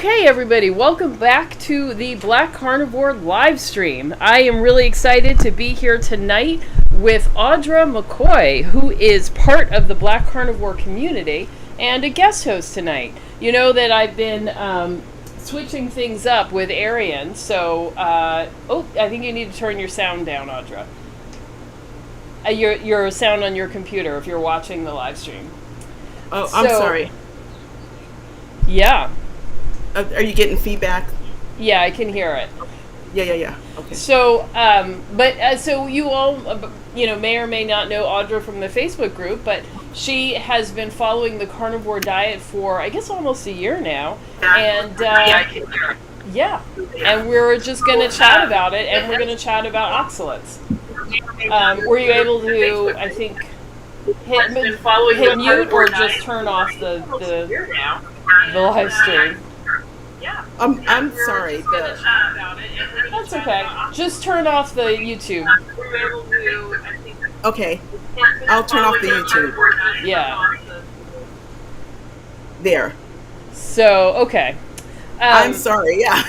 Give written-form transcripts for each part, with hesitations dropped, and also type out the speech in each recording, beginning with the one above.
Okay, everybody, welcome back to the Black Carnivore live stream. I am really excited to be here tonight with Audra McCoy, who is part of the Black Carnivore community and a guest host tonight. You know that I've been switching things up with Arian, so, I think you need to turn your sound down, Audra. Your sound on your computer if you're watching the live stream. Oh, I'm sorry. Yeah. Are you getting feedback? Yeah, I can hear it. Yeah. Okay. So, so you all, may or may not know Audra from the Facebook group, but she has been following the carnivore diet for, I guess, almost a year now. And, I can hear it. Yeah. And we're just going to chat about it, and we're going to chat about oxalates. Were you able to, I think, hit mute or just turn off the live stream? I'm sorry. That's okay. Just turn off the YouTube. Okay. I'll turn off the YouTube. Yeah. There. So, okay. I'm sorry, yeah.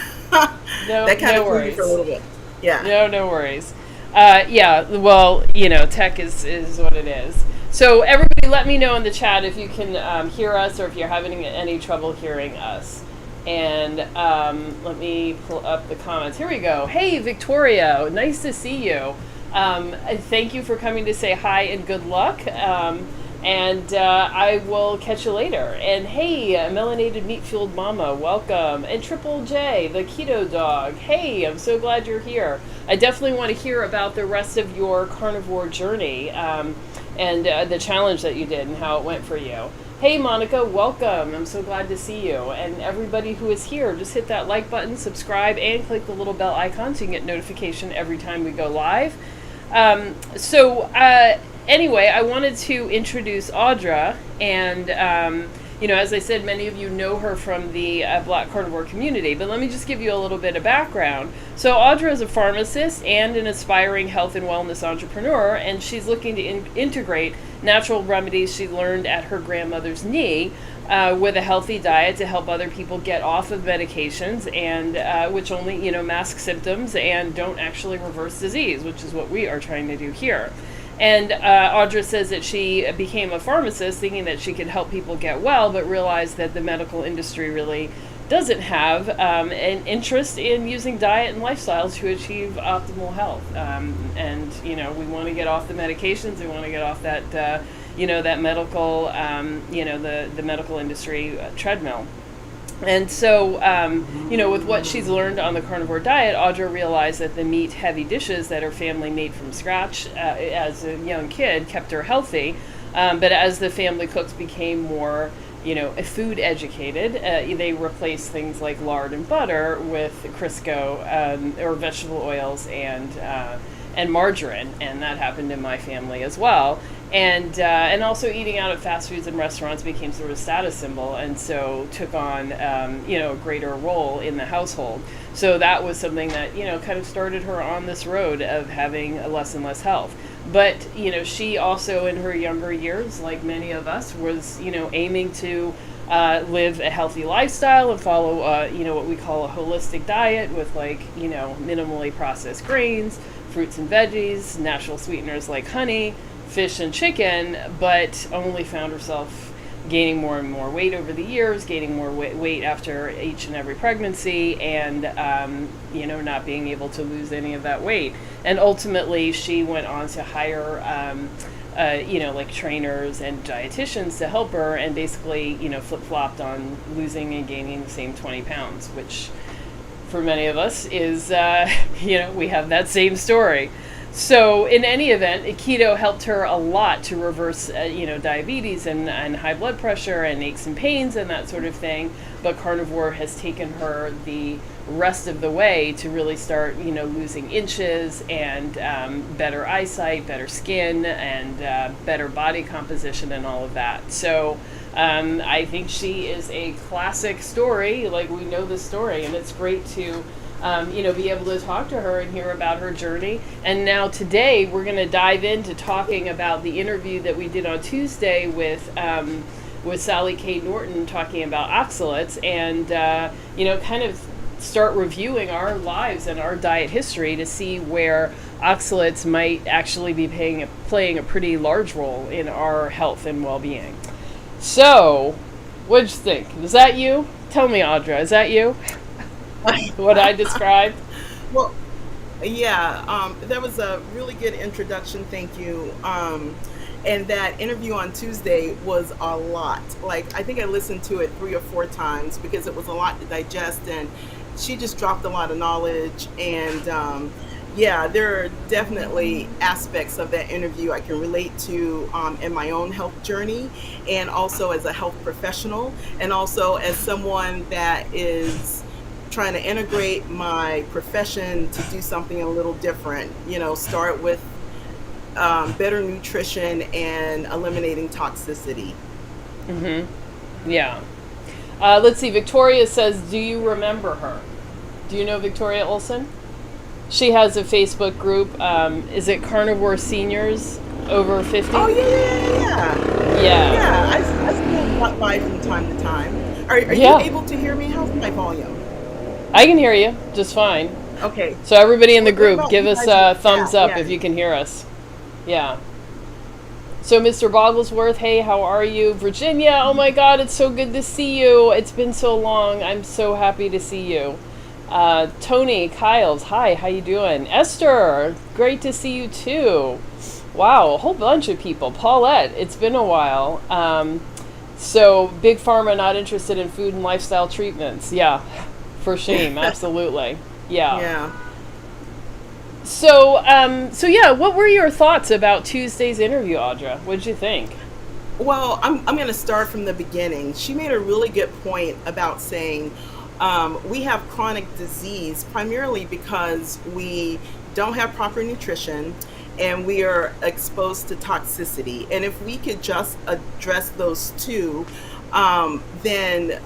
That kind of worries. For a little bit. Yeah. No worries. Well, tech is what it is. So everybody let me know in the chat if you can hear us or if you're having any trouble hearing us. And let me pull up the comments. Here we go. Hey, Victoria. Nice to see you. Thank you for coming to say hi and good luck. And I will catch you later. And hey, Melanated Meat Fueled Mama, welcome. And Triple J, the Keto Dog. Hey, I'm so glad you're here. I definitely want to hear about the rest of your carnivore journey and the challenge that you did and how it went for you. Hey Monica, welcome. I'm so glad to see you. And everybody who is here, just hit that like button, subscribe, and click the little bell icon so you can get notification every time we go live. Anyway, I wanted to introduce Audra, and as I said, many of you know her from the Black Carnivore community, but let me just give you a little bit of background. So Audra is a pharmacist and an aspiring health and wellness entrepreneur, and she's looking to integrate natural remedies she learned at her grandmother's knee with a healthy diet to help other people get off of medications, and which only mask symptoms and don't actually reverse disease, which is what we are trying to do here. And Audra says that she became a pharmacist thinking that she could help people get well, but realized that the medical industry really doesn't have an interest in using diet and lifestyles to achieve optimal health. We want to get off the medications. We want to get off that, that medical, the medical industry treadmill. And so, with what she's learned on the carnivore diet, Audra realized that the meat-heavy dishes that her family made from scratch as a young kid kept her healthy. But as the family cooks became more, food educated, they replaced things like lard and butter with Crisco or vegetable oils and margarine, and that happened in my family as well. And also eating out at fast foods and restaurants became sort of a status symbol, and so took on a greater role in the household. So that was something that kind of started her on this road of having less and less health. But she also in her younger years, like many of us, was aiming to live a healthy lifestyle and follow what we call a holistic diet with minimally processed grains, fruits and veggies, natural sweeteners like honey, fish and chicken, but only found herself gaining more and more weight over the years, gaining more weight after each and every pregnancy, and not being able to lose any of that weight. And ultimately, she went on to hire trainers and dietitians to help her, and basically flip-flopped on losing and gaining the same 20 pounds, which for many of us is we have that same story. So in any event, keto helped her a lot to reverse, diabetes and high blood pressure and aches and pains and that sort of thing. But carnivore has taken her the rest of the way to really start, losing inches and better eyesight, better skin, and better body composition and all of that. So I think she is a classic story. Like, we know the story, and it's great to be able to talk to her and hear about her journey. And now today we're going to dive into talking about the interview that we did on Tuesday with with Sally K Norton talking about oxalates and, kind of start reviewing our lives and our diet history to see where oxalates might actually be playing a pretty large role in our health and well-being. So, what'd you think? Is that you? Tell me, Audra, is that you? What I described? Well, yeah, that was a really good introduction. Thank you. And that interview on Tuesday was a lot. Like, I think I listened to it 3 or 4 times because it was a lot to digest, and she just dropped a lot of knowledge. And yeah, there are definitely aspects of that interview I can relate to in my own health journey, and also as a health professional, and also as someone that is trying to integrate my profession to do something a little different. Start with better nutrition and eliminating toxicity. Yeah. Let's see. Victoria says, do you remember her? Do you know Victoria Olson? She has a Facebook group. Is it Carnivore Seniors over 50? Oh, yeah. Yeah, I still walk by from time to time. Are you able to hear me? How's my volume? I can hear you just fine. Okay. So everybody in the group, give us a thumbs up if you can hear us. Yeah. So Mr. Bogglesworth, hey, how are you? Virginia, oh my God, it's so good to see you. It's been so long. I'm so happy to see you. Tony Kyles, hi, how you doing? Esther, great to see you too. Wow, a whole bunch of people. Paulette, it's been a while. So Big Pharma not interested in food and lifestyle treatments. Yeah, for shame, absolutely. Yeah. Yeah. So yeah, what were your thoughts about Tuesday's interview, Audra? What did you think? Well, I'm going to start from the beginning. She made a really good point about saying we have chronic disease primarily because we don't have proper nutrition and we are exposed to toxicity. And if we could just address those two, then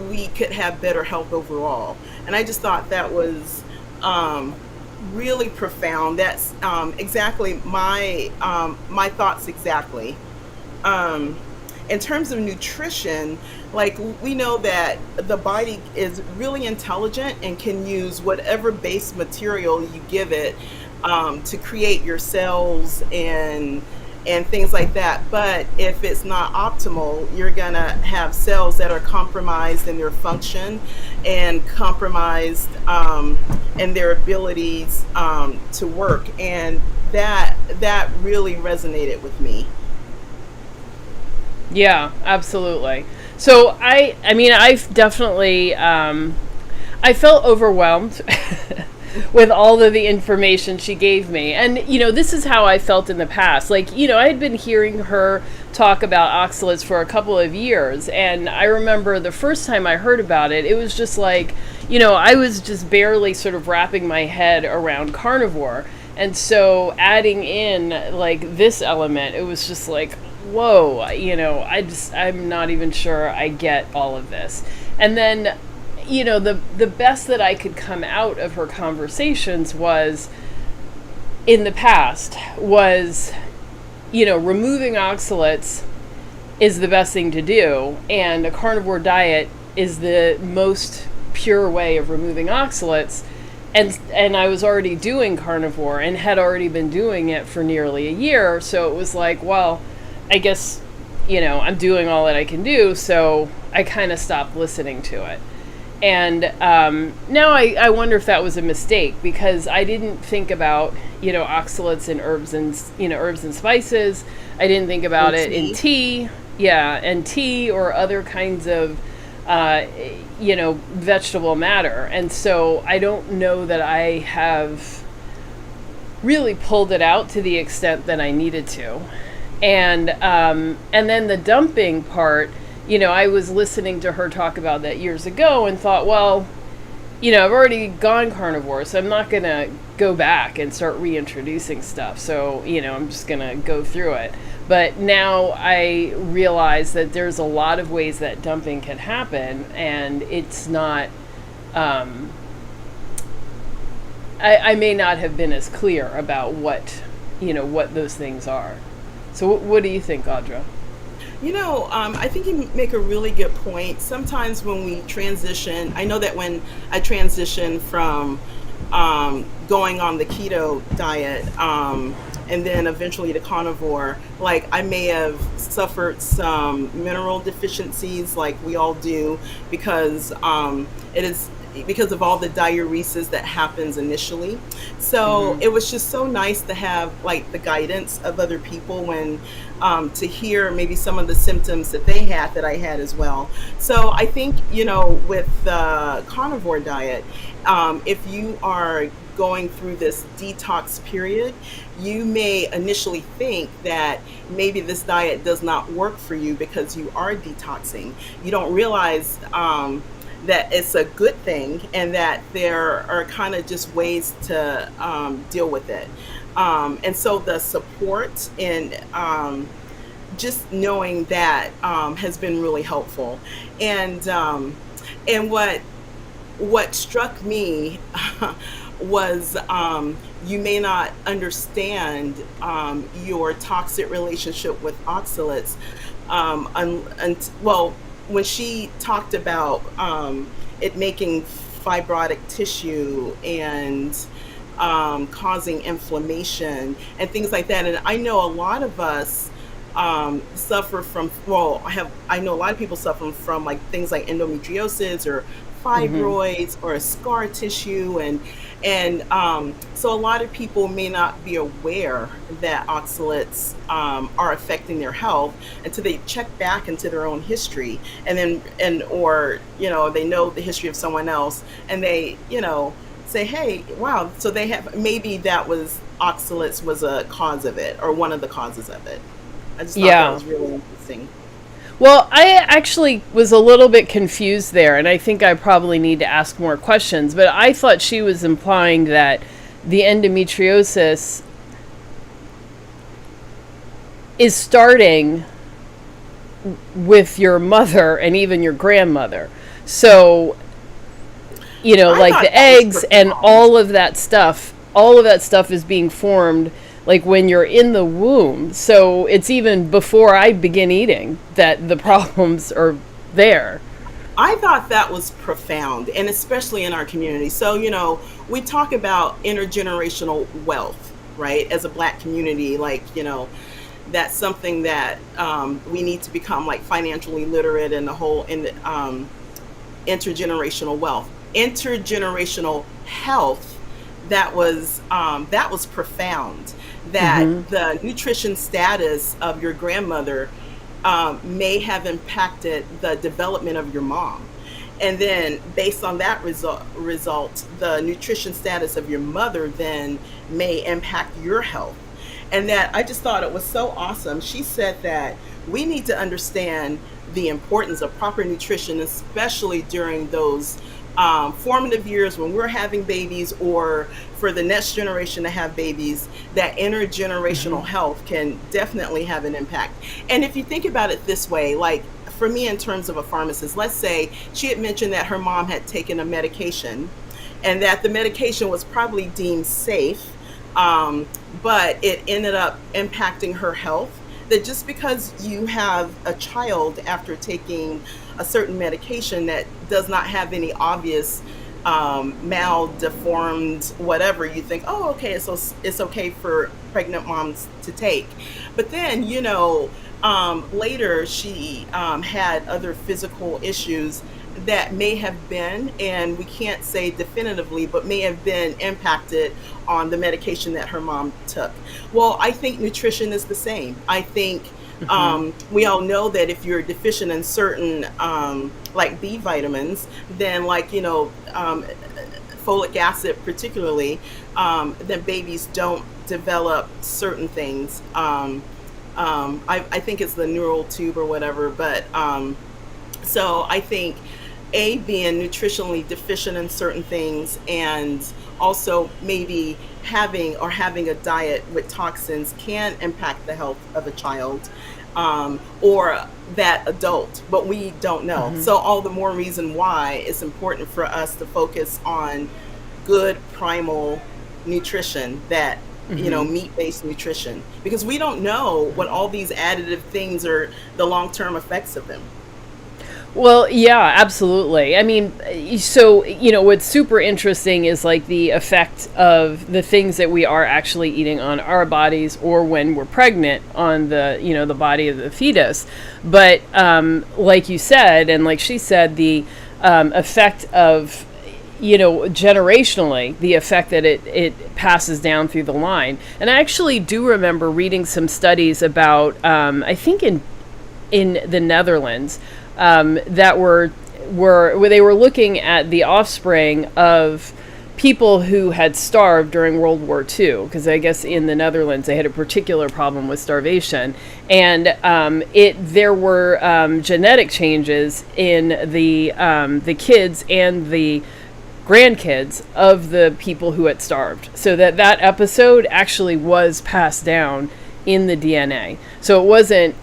we could have better health overall. And I just thought that was really profound. That's exactly my thoughts exactly. In terms of nutrition, like, we know that the body is really intelligent and can use whatever base material you give it to create your cells and things like that. But if it's not optimal, you're gonna have cells that are compromised in their function and compromised in their abilities to work. And that really resonated with me. Yeah, absolutely. So I've definitely I felt overwhelmed with all of the information she gave me. And, this is how I felt in the past. Like, I had been hearing her talk about oxalates for a couple of years. And I remember the first time I heard about it, it was just like, I was just barely sort of wrapping my head around carnivore. And so adding in, like, this element, it was just like, whoa, I'm not even sure I get all of this. And then, the best that I could come out of her conversations was, in the past, was, removing oxalates is the best thing to do, and a carnivore diet is the most pure way of removing oxalates. And I was already doing carnivore and had already been doing it for nearly a year, so it was like, well, I guess, I'm doing all that I can do, so I kind of stopped listening to it. And now I wonder if that was a mistake, because I didn't think about, oxalates in herbs and spices. I didn't think about it in tea. Yeah, and tea or other kinds of, vegetable matter. And so I don't know that I have really pulled it out to the extent that I needed to. And then the dumping part, I was listening to her talk about that years ago and thought, well, I've already gone carnivore, so I'm not going to go back and start reintroducing stuff. So, I'm just going to go through it. But now I realize that there's a lot of ways that dumping can happen, and it's not, I may not have been as clear about what those things are. So what do you think, Audra? I think you make a really good point. Sometimes when we transition, I know that when I transitioned from going on the keto diet, and then eventually the carnivore, like I may have suffered some mineral deficiencies, like we all do, because it is because of all the diuresis that happens initially. So Mm-hmm. it was just so nice to have like the guidance of other people when to hear maybe some of the symptoms that they had that I had as well. So I think, with the carnivore diet, if you are going through this detox period, you may initially think that maybe this diet does not work for you because you are detoxing. You don't realize that it's a good thing and that there are kind of just ways to deal with it. And so the support and just knowing that has been really helpful. And what struck me was you may not understand your toxic relationship with oxalates. Well, when she talked about it making fibrotic tissue and causing inflammation and things like that, and I know a lot of us suffer from, well, I know a lot of people suffer from like things like endometriosis or Mm-hmm. fibroids or scar tissue, and so a lot of people may not be aware that oxalates are affecting their health until they check back into their own history, and then or they know the history of someone else, and they say, hey, wow, so they have, maybe that was oxalates was a cause of it or one of the causes of it. I just thought that Yeah. was really interesting. Well, I actually was a little bit confused there, and I think I probably need to ask more questions. But I thought she was implying that the endometriosis is starting with your mother and even your grandmother. So, I like thought the that was eggs and profound. all of that stuff is being formed like when you're in the womb. So it's even before I begin eating that the problems are there. I thought that was profound, and especially in our community. So, we talk about intergenerational wealth, right? As a Black community, like, that's something that we need to become like financially literate in the whole, in the intergenerational wealth, intergenerational health. That was profound. That Mm-hmm. the nutrition status of your grandmother may have impacted the development of your mom, and then based on that result, the nutrition status of your mother then may impact your health. And that, I just thought it was so awesome. She said that we need to understand the importance of proper nutrition, especially during those formative years when we're having babies, or for the next generation to have babies. That Mm-hmm. intergenerational health can definitely have an impact. And if you think about it this way, like for me, in terms of a pharmacist, let's say she had mentioned that her mom had taken a medication and that the medication was probably deemed safe, um, but it ended up impacting her health. That just because you have a child after taking a certain medication that does not have any obvious maldeformed whatever, you think, oh, okay, so it's okay for pregnant moms to take. But then, later she had other physical issues that may have been, and we can't say definitively, but may have been impacted on the medication that her mom took. Well, I think nutrition is the same. I think Mm-hmm. we all know that if you're deficient in certain, like B vitamins, then like, folic acid particularly, then babies don't develop certain things. I think it's the neural tube or whatever, but so I think A, being nutritionally deficient in certain things, and also maybe having a diet with toxins can impact the health of a child, or that adult, but we don't know. Mm-hmm. So all the more reason why it's important for us to focus on good primal nutrition that Hmm. meat-based nutrition, because we don't know what all these additive things are, the long-term effects of them. Well, yeah, absolutely. I mean, so, what's super interesting is like the effect of the things that we are actually eating on our bodies or when we're pregnant on the body of the fetus. But like you said, and like she said, the effect of, generationally, the effect that it passes down through the line. And I actually do remember reading some studies about, I think in the Netherlands, that were they were looking at the offspring of people who had starved during World War II, because I guess in the Netherlands they had a particular problem with starvation, and there were genetic changes in the kids and the grandkids of the people who had starved, so that episode actually was passed down in the DNA. So it wasn't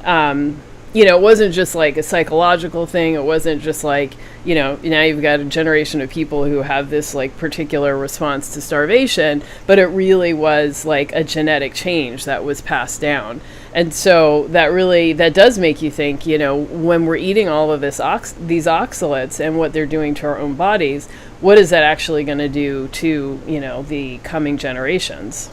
it wasn't just like a psychological thing. It wasn't just like, now you've got a generation of people who have this like particular response to starvation, but it really was like a genetic change that was passed down. And so that does make you think, when we're eating all of these oxalates and what they're doing to our own bodies, what is that actually going to do to, the coming generations?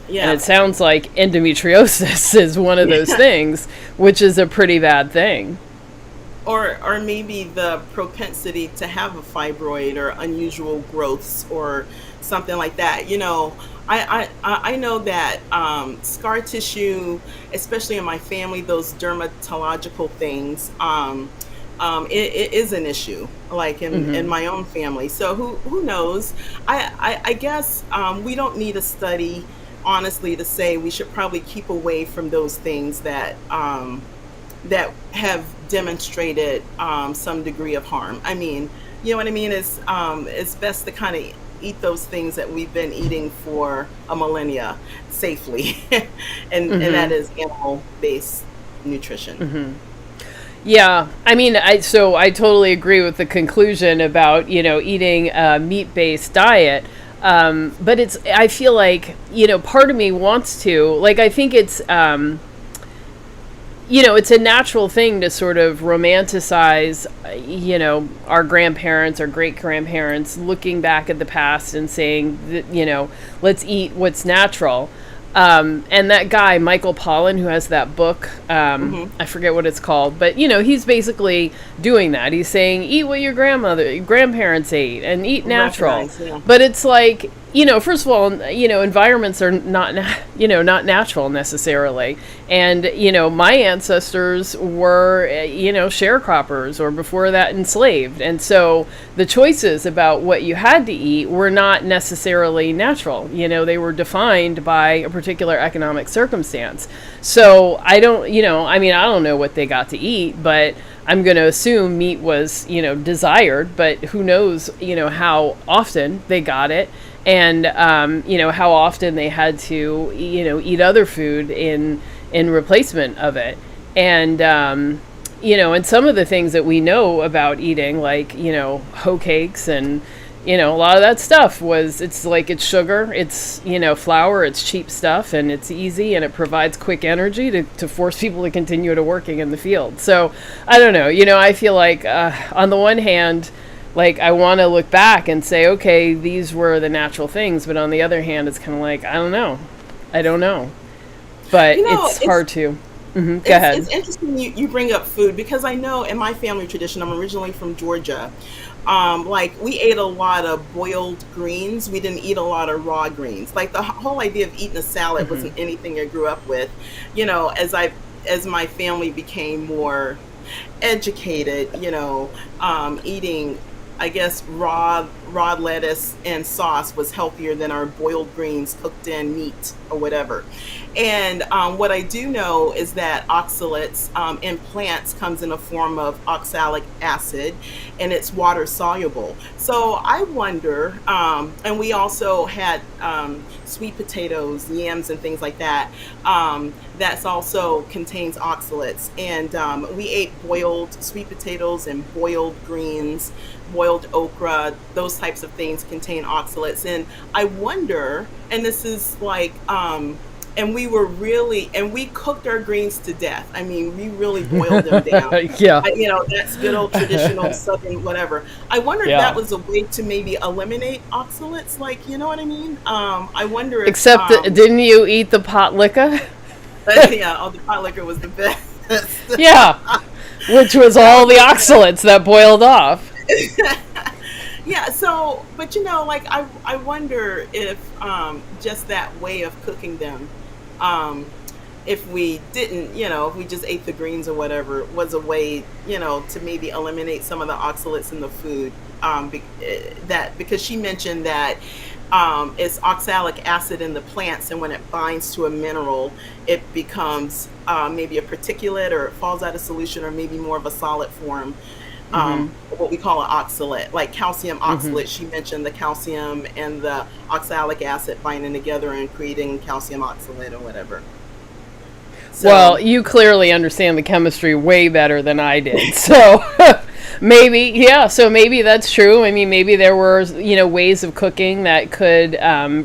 And Yeah. it sounds like endometriosis is one of those things, which is a pretty bad thing. Or maybe the propensity to have a fibroid or unusual growths or something like that. I know that scar tissue, especially in my family, those dermatological things, it is an issue, like in Hmm. my own family. So who knows? I guess we don't need a study, honestly, to say we should probably keep away from those things that have demonstrated some degree of harm. I mean, you know what I mean? It's best to kind of eat those things that we've been eating for a millennia safely, and Hmm. that is animal based nutrition. Hmm. Yeah, I mean, I totally agree with the conclusion about eating a meat based diet. But I feel like part of me wants to, like, I think it's a natural thing to sort of romanticize, our grandparents or great grandparents looking back at the past and saying that, let's eat what's natural. And that guy, Michael Pollan, who has that book, Hmm. I forget what it's called, but, he's basically doing that. He's saying, eat what your grandparents ate and eat natural. Recognize, yeah. But it's like, first of all, environments are not natural necessarily. And, my ancestors were, sharecroppers, or before that enslaved. And so the choices about what you had to eat were not necessarily natural. They were defined by a particular economic circumstance. So I don't, I don't know what they got to eat, but I'm going to assume meat was, desired, but who knows, how often they got it, and, how often they had to, eat other food in replacement of it. And, and some of the things that we know about eating, like, hoe cakes and, a lot of that stuff it's sugar, it's, flour, it's cheap stuff, and it's easy, and it provides quick energy to force people to continue to working in the field. So I don't know, I feel like, on the one hand, like, I want to look back and say, okay, these were the natural things, but on the other hand, it's kind of like, I don't know, but You know, it's it's hard to. Hmm. Go it's ahead. interesting you bring up food, because I know in my family tradition, I'm originally from Georgia. Like, we ate a lot of boiled greens. We didn't eat a lot of raw greens. Like, the whole idea of eating a salad Hmm. wasn't anything I grew up with. As my family became more educated, eating, I guess, raw lettuce and sauce was healthier than our boiled greens cooked in meat or whatever. And what I do know is that oxalates in plants comes in a form of oxalic acid, and it's water soluble. So I wonder, and we also had sweet potatoes, yams, and things like that. That's also contains oxalates, and we ate boiled sweet potatoes and boiled greens boiled okra, those types of things contain oxalates. And I wonder, and this is like, and we cooked our greens to death. I mean, we really boiled them down. Yeah. That's good old traditional Southern whatever. I wonder if that was a way to maybe eliminate oxalates. Like, you know what I mean? I wonder if. Except didn't you eat the pot liquor? Yeah, the pot liquor was the best. Yeah, which was all the oxalates that boiled off. Yeah, so, but like I wonder if just that way of cooking them, if we didn't, if we just ate the greens or whatever, was a way, to maybe eliminate some of the oxalates in the food. Because she mentioned that it's oxalic acid in the plants, and when it binds to a mineral, it becomes maybe a particulate, or it falls out of solution, or maybe more of a solid form. What we call an oxalate, like calcium oxalate. She mentioned the calcium and the oxalic acid binding together and creating calcium oxalate or whatever. So, well, you clearly understand the chemistry way better than I did. So maybe that's true. I mean, maybe there were, ways of cooking that could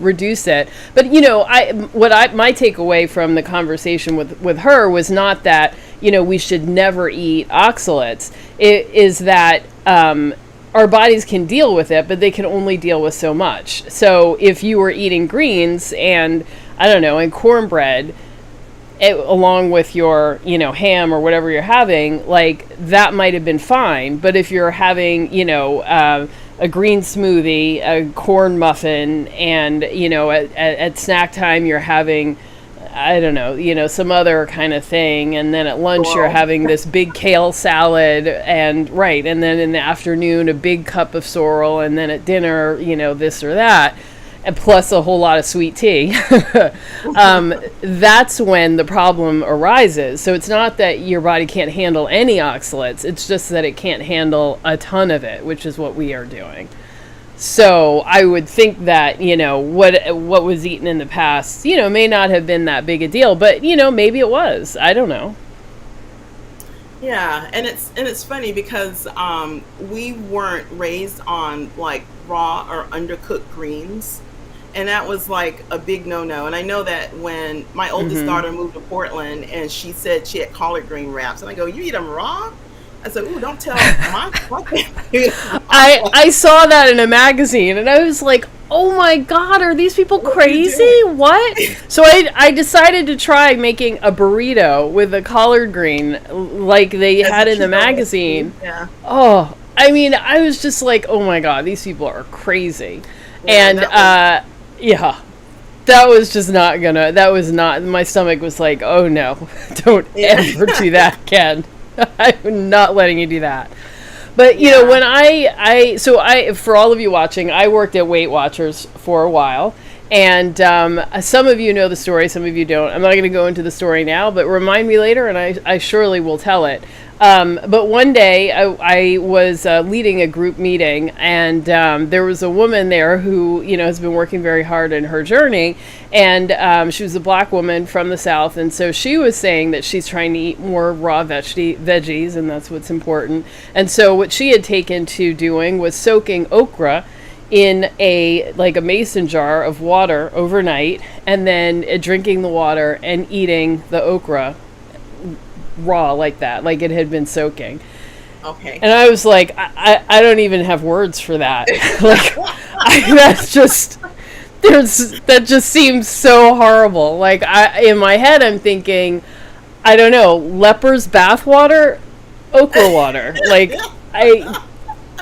reduce it. But, my takeaway from the conversation with her was not that, we should never eat oxalates. It is that our bodies can deal with it, but they can only deal with so much. So if you were eating greens and, and cornbread, along with your, ham or whatever you're having, like that might have been fine. But if you're having, a green smoothie, a corn muffin, and, at snack time you're having, some other kind of thing. And then at lunch you're having this big kale salad and then in the afternoon, a big cup of sorrel. And then at dinner, this or that. And plus a whole lot of sweet tea. That's when the problem arises. So it's not that your body can't handle any oxalates. It's just that it can't handle a ton of it, which is what we are doing. So I would think that, what was eaten in the past, may not have been that big a deal. But, maybe it was. I don't know. Yeah, and it's funny because we weren't raised on like raw or undercooked greens. And that was like a big no-no. And I know that when my oldest daughter moved to Portland and she said she had collard green wraps, and I go, "You eat them raw?" I said, "Ooh, don't tell my family." I saw that in a magazine and I was like, "Oh my God, are these people crazy? What?" So I decided to try making a burrito with a collard green like they had in the magazine. Yeah. Oh, I mean, I was just like, "Oh my God, these people are crazy." Yeah, and yeah, that was not, my stomach was like, "Oh no, don't ever do that, Ken." I'm not letting you do that. But, when for all of you watching, I worked at Weight Watchers for a while. And some of you know the story, some of you don't. I'm not going to go into the story now, but remind me later and I surely will tell it. But one day I was leading a group meeting, and there was a woman there who, has been working very hard in her journey. And she was a black woman from the South. And so she was saying that she's trying to eat more raw veggies, and that's what's important. And so what she had taken to doing was soaking okra in a mason jar of water overnight, and then drinking the water and eating the okra raw like that, like it had been soaking. Okay. And I was like, I don't even have words for that. That just seems so horrible. Like in my head, I'm thinking, I don't know, leper's bathwater, okra water.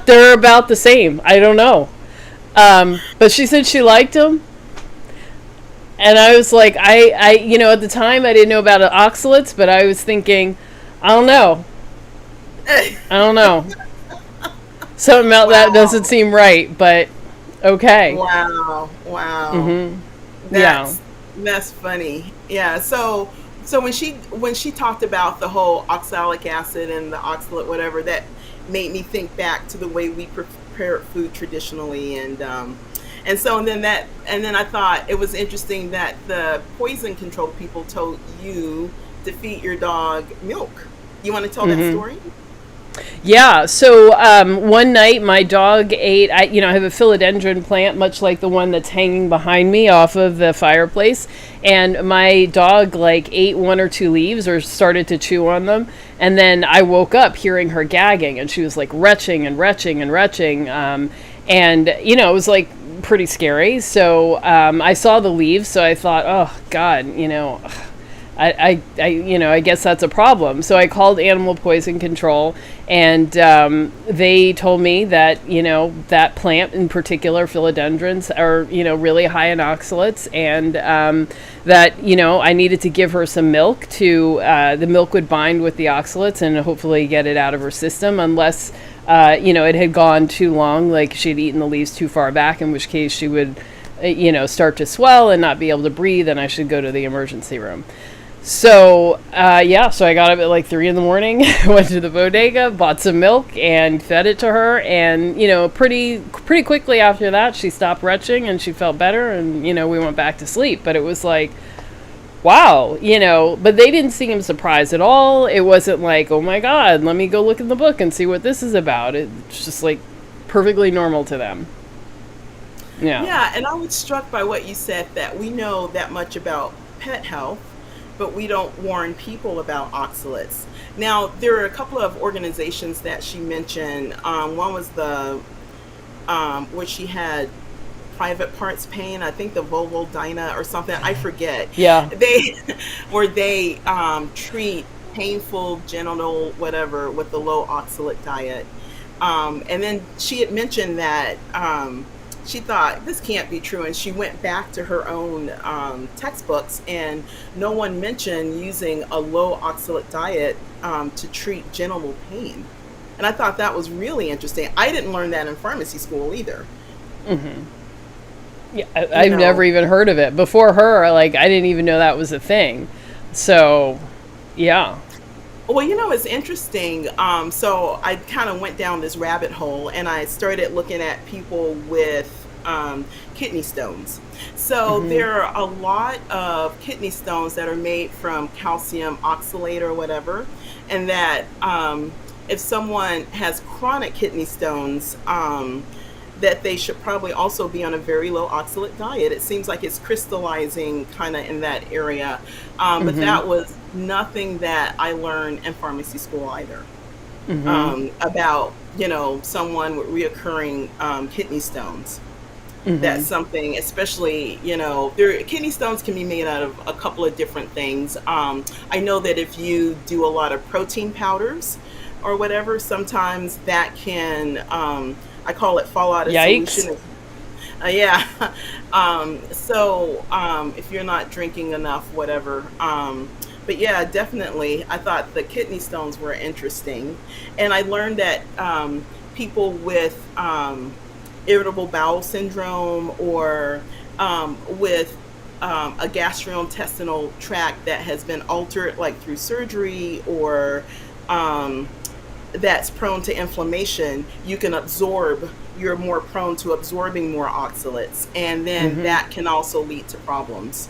They're about the same. I don't know. But she said she liked them. And I was like, I at the time I didn't know about oxalates, but I was thinking, I don't know. Something about that doesn't seem right, but okay. Wow. Mm-hmm. That's funny. Yeah. So when she talked about the whole oxalic acid and the oxalate, whatever, that made me think back to the way we prepare food traditionally, and then I thought it was interesting that the poison control people told you to feed your dog milk. You want to tell that story? Yeah, so one night my dog ate, I have a philodendron plant, much like the one that's hanging behind me off of the fireplace. And my dog like ate one or two leaves or started to chew on them. And then I woke up hearing her gagging and she was like retching and retching and retching. It was like pretty scary. So I saw the leaves. So I thought, oh, God, I guess that's a problem. So I called animal poison control, and they told me that, that plant in particular, philodendrons, are, really high in oxalates, and that, I needed to give her some milk to, the milk would bind with the oxalates and hopefully get it out of her system, unless, it had gone too long, like she'd eaten the leaves too far back, in which case she would, start to swell and not be able to breathe, and I should go to the emergency room. So, so I got up at like 3 a.m, went to the bodega, bought some milk, and fed it to her. And, pretty quickly after that, she stopped retching and she felt better. And, we went back to sleep. But it was like, wow, but they didn't seem surprised at all. It wasn't like, oh my God, let me go look in the book and see what this is about. It's just like perfectly normal to them. Yeah. Yeah, and I was struck by what you said, that we know that much about pet health, but we don't warn people about oxalates. Now, there are a couple of organizations that she mentioned. One was the where she had private parts pain. I think the Vulvodyna or something. I forget. Yeah. They treat painful genital whatever with the low oxalate diet. And then she had mentioned that she thought this can't be true, and she went back to her own textbooks, and no one mentioned using a low oxalate diet to treat genital pain. And I thought that was really interesting. I didn't learn that in pharmacy school either. Mm-hmm. Yeah, I've never even heard of it. Before her, like, I didn't even know that was a thing. So, yeah. Well, it's interesting. So I kind of went down this rabbit hole, and I started looking at people with kidney stones. So there are a lot of kidney stones that are made from calcium oxalate or whatever, and that if someone has chronic kidney stones, that they should probably also be on a very low oxalate diet. It seems like it's crystallizing kind of in that area. But that was nothing that I learned in pharmacy school either. About, someone with reoccurring kidney stones. That's something, especially, kidney stones can be made out of a couple of different things. I know that if you do a lot of protein powders or whatever, sometimes that can, I call it fall out of solution. Yeah. If you're not drinking enough, whatever. But yeah, definitely, I thought the kidney stones were interesting. And I learned that people with irritable bowel syndrome, or with a gastrointestinal tract that has been altered, like through surgery, or that's prone to inflammation, you're more prone to absorbing more oxalates, and then that can also lead to problems.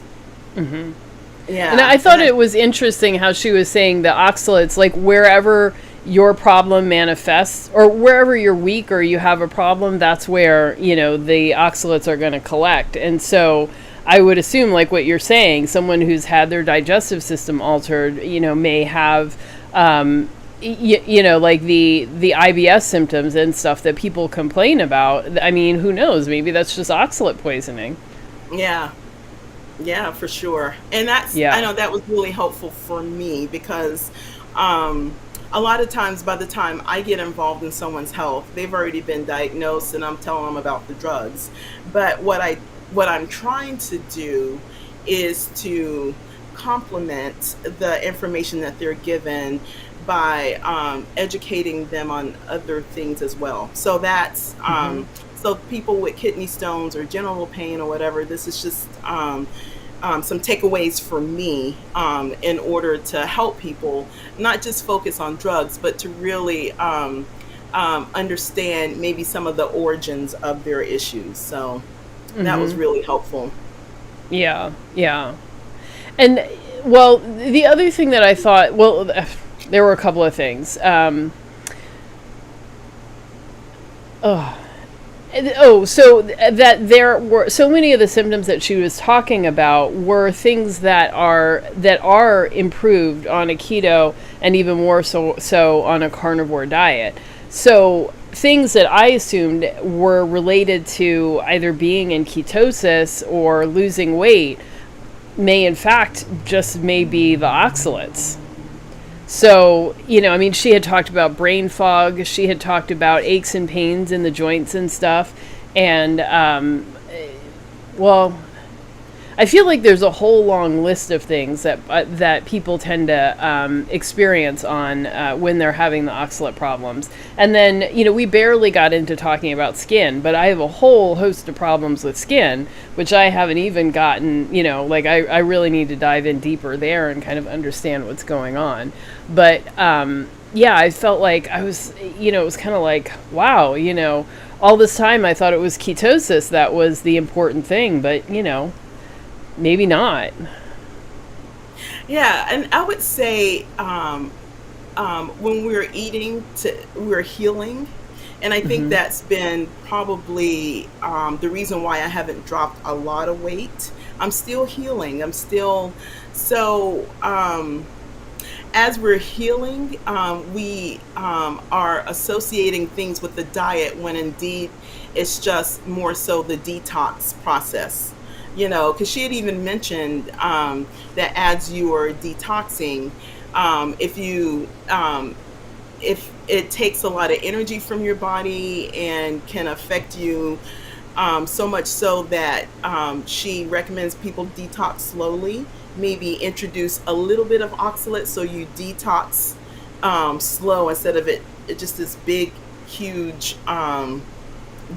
Yeah. And I thought it was interesting how she was saying the oxalates, like wherever your problem manifests, or wherever you're weak or you have a problem, that's where, the oxalates are going to collect. And so I would assume, like what you're saying, someone who's had their digestive system altered, may have, like the IBS symptoms and stuff that people complain about. I mean, who knows? Maybe that's just oxalate poisoning. Yeah, for sure. And I know that was really helpful for me, because a lot of times by the time I get involved in someone's health, they've already been diagnosed and I'm telling them about the drugs. But what I'm trying to do is to complement the information that they're given by educating them on other things as well. So that's so people with kidney stones or genital pain or whatever, this is just some takeaways for me in order to help people not just focus on drugs, but to really understand maybe some of the origins of their issues. So that was really helpful. Yeah. And well, the other thing that I thought, there were a couple of things. Oh, so that there were so many of the symptoms that she was talking about were things that are improved on a keto, and even more so on a carnivore diet. So things that I assumed were related to either being in ketosis or losing weight may in fact just may be the oxalates. So, I mean, she had talked about brain fog. She had talked about aches and pains in the joints and stuff. And, well, I feel like there's a whole long list of things that people tend to experience on when they're having the oxalate problems. And then, we barely got into talking about skin, but I have a whole host of problems with skin, which I haven't even gotten, like I really need to dive in deeper there and kind of understand what's going on. But yeah, I felt like I was, it was kind of like, wow, all this time I thought it was ketosis that was the important thing, but, maybe not. Yeah, and I would say when we're eating, we're healing. And I think Mm-hmm. that's been probably the reason why I haven't dropped a lot of weight. I'm still healing. I'm still, so as we're healing, we are associating things with the diet when indeed it's just more so the detox process. Because she had even mentioned that as you are detoxing, if you if it takes a lot of energy from your body and can affect you so much so that she recommends people detox slowly, maybe introduce a little bit of oxalate so you detox slow instead of it just this big, huge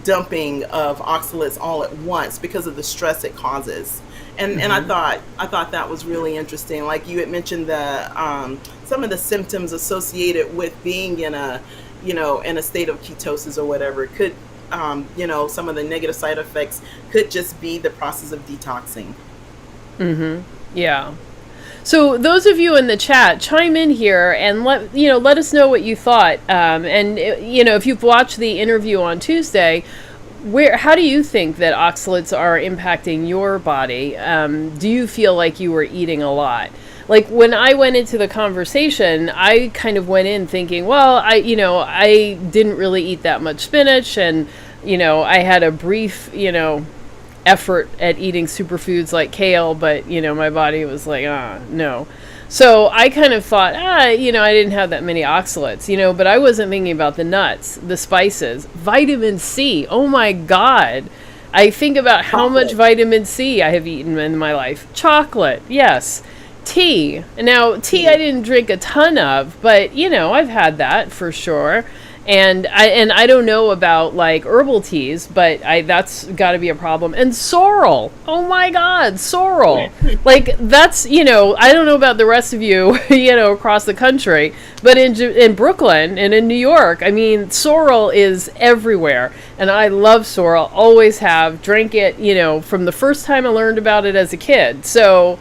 dumping of oxalates all at once because of the stress it causes. And I Mm-hmm. thought that was really interesting. Like you had mentioned the some of the symptoms associated with being in a in a state of ketosis or whatever could some of the negative side effects could just be the process of detoxing. Mm-hmm. Yeah. So those of you in the chat, chime in here and let us know what you thought. And if you've watched the interview on Tuesday, how do you think that oxalates are impacting your body? Do you feel like you were eating a lot? Like when I went into the conversation, I kind of went in thinking, well, I didn't really eat that much spinach, and I had a brief, effort at eating superfoods like kale, but my body was like, no. So I kind of thought, I didn't have that many oxalates, but I wasn't thinking about the nuts, the spices, vitamin C. Oh my God. I think about how much Chocolate. vitamin C I have eaten in my life. Chocolate, yes. Tea. Now, tea I Tea. didn't drink a ton of, but I've had that for sure. And I don't know about like herbal teas, but that's got to be a problem. And sorrel, oh my God, sorrel, like that's I don't know about the rest of you, across the country, but in Brooklyn and in New York, I mean, sorrel is everywhere, and I love sorrel. Always have, drank it, from the first time I learned about it as a kid. So,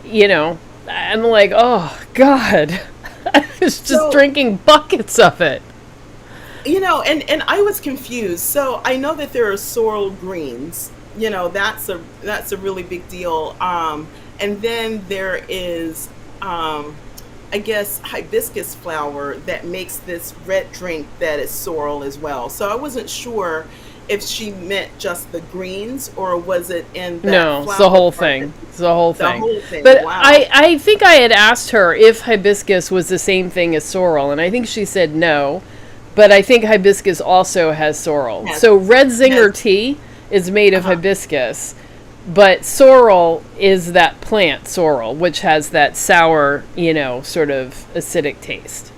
I'm like, oh God, I was just So drinking buckets of it. and I was confused. So I know that there are sorrel greens. That's a really big deal. And then there is, I guess, hibiscus flower that makes this red drink that is sorrel as well. So I wasn't sure if she meant just the greens or was it in that No, it's the flower whole part that thing. It's the whole the thing. whole thing. But Wow. I think I had asked her if hibiscus was the same thing as sorrel, and I think she said no. But I think hibiscus also has sorrel. Has So red zinger has tea is made of uh-huh. hibiscus, but sorrel is that plant sorrel, which has that sour, sort of acidic taste.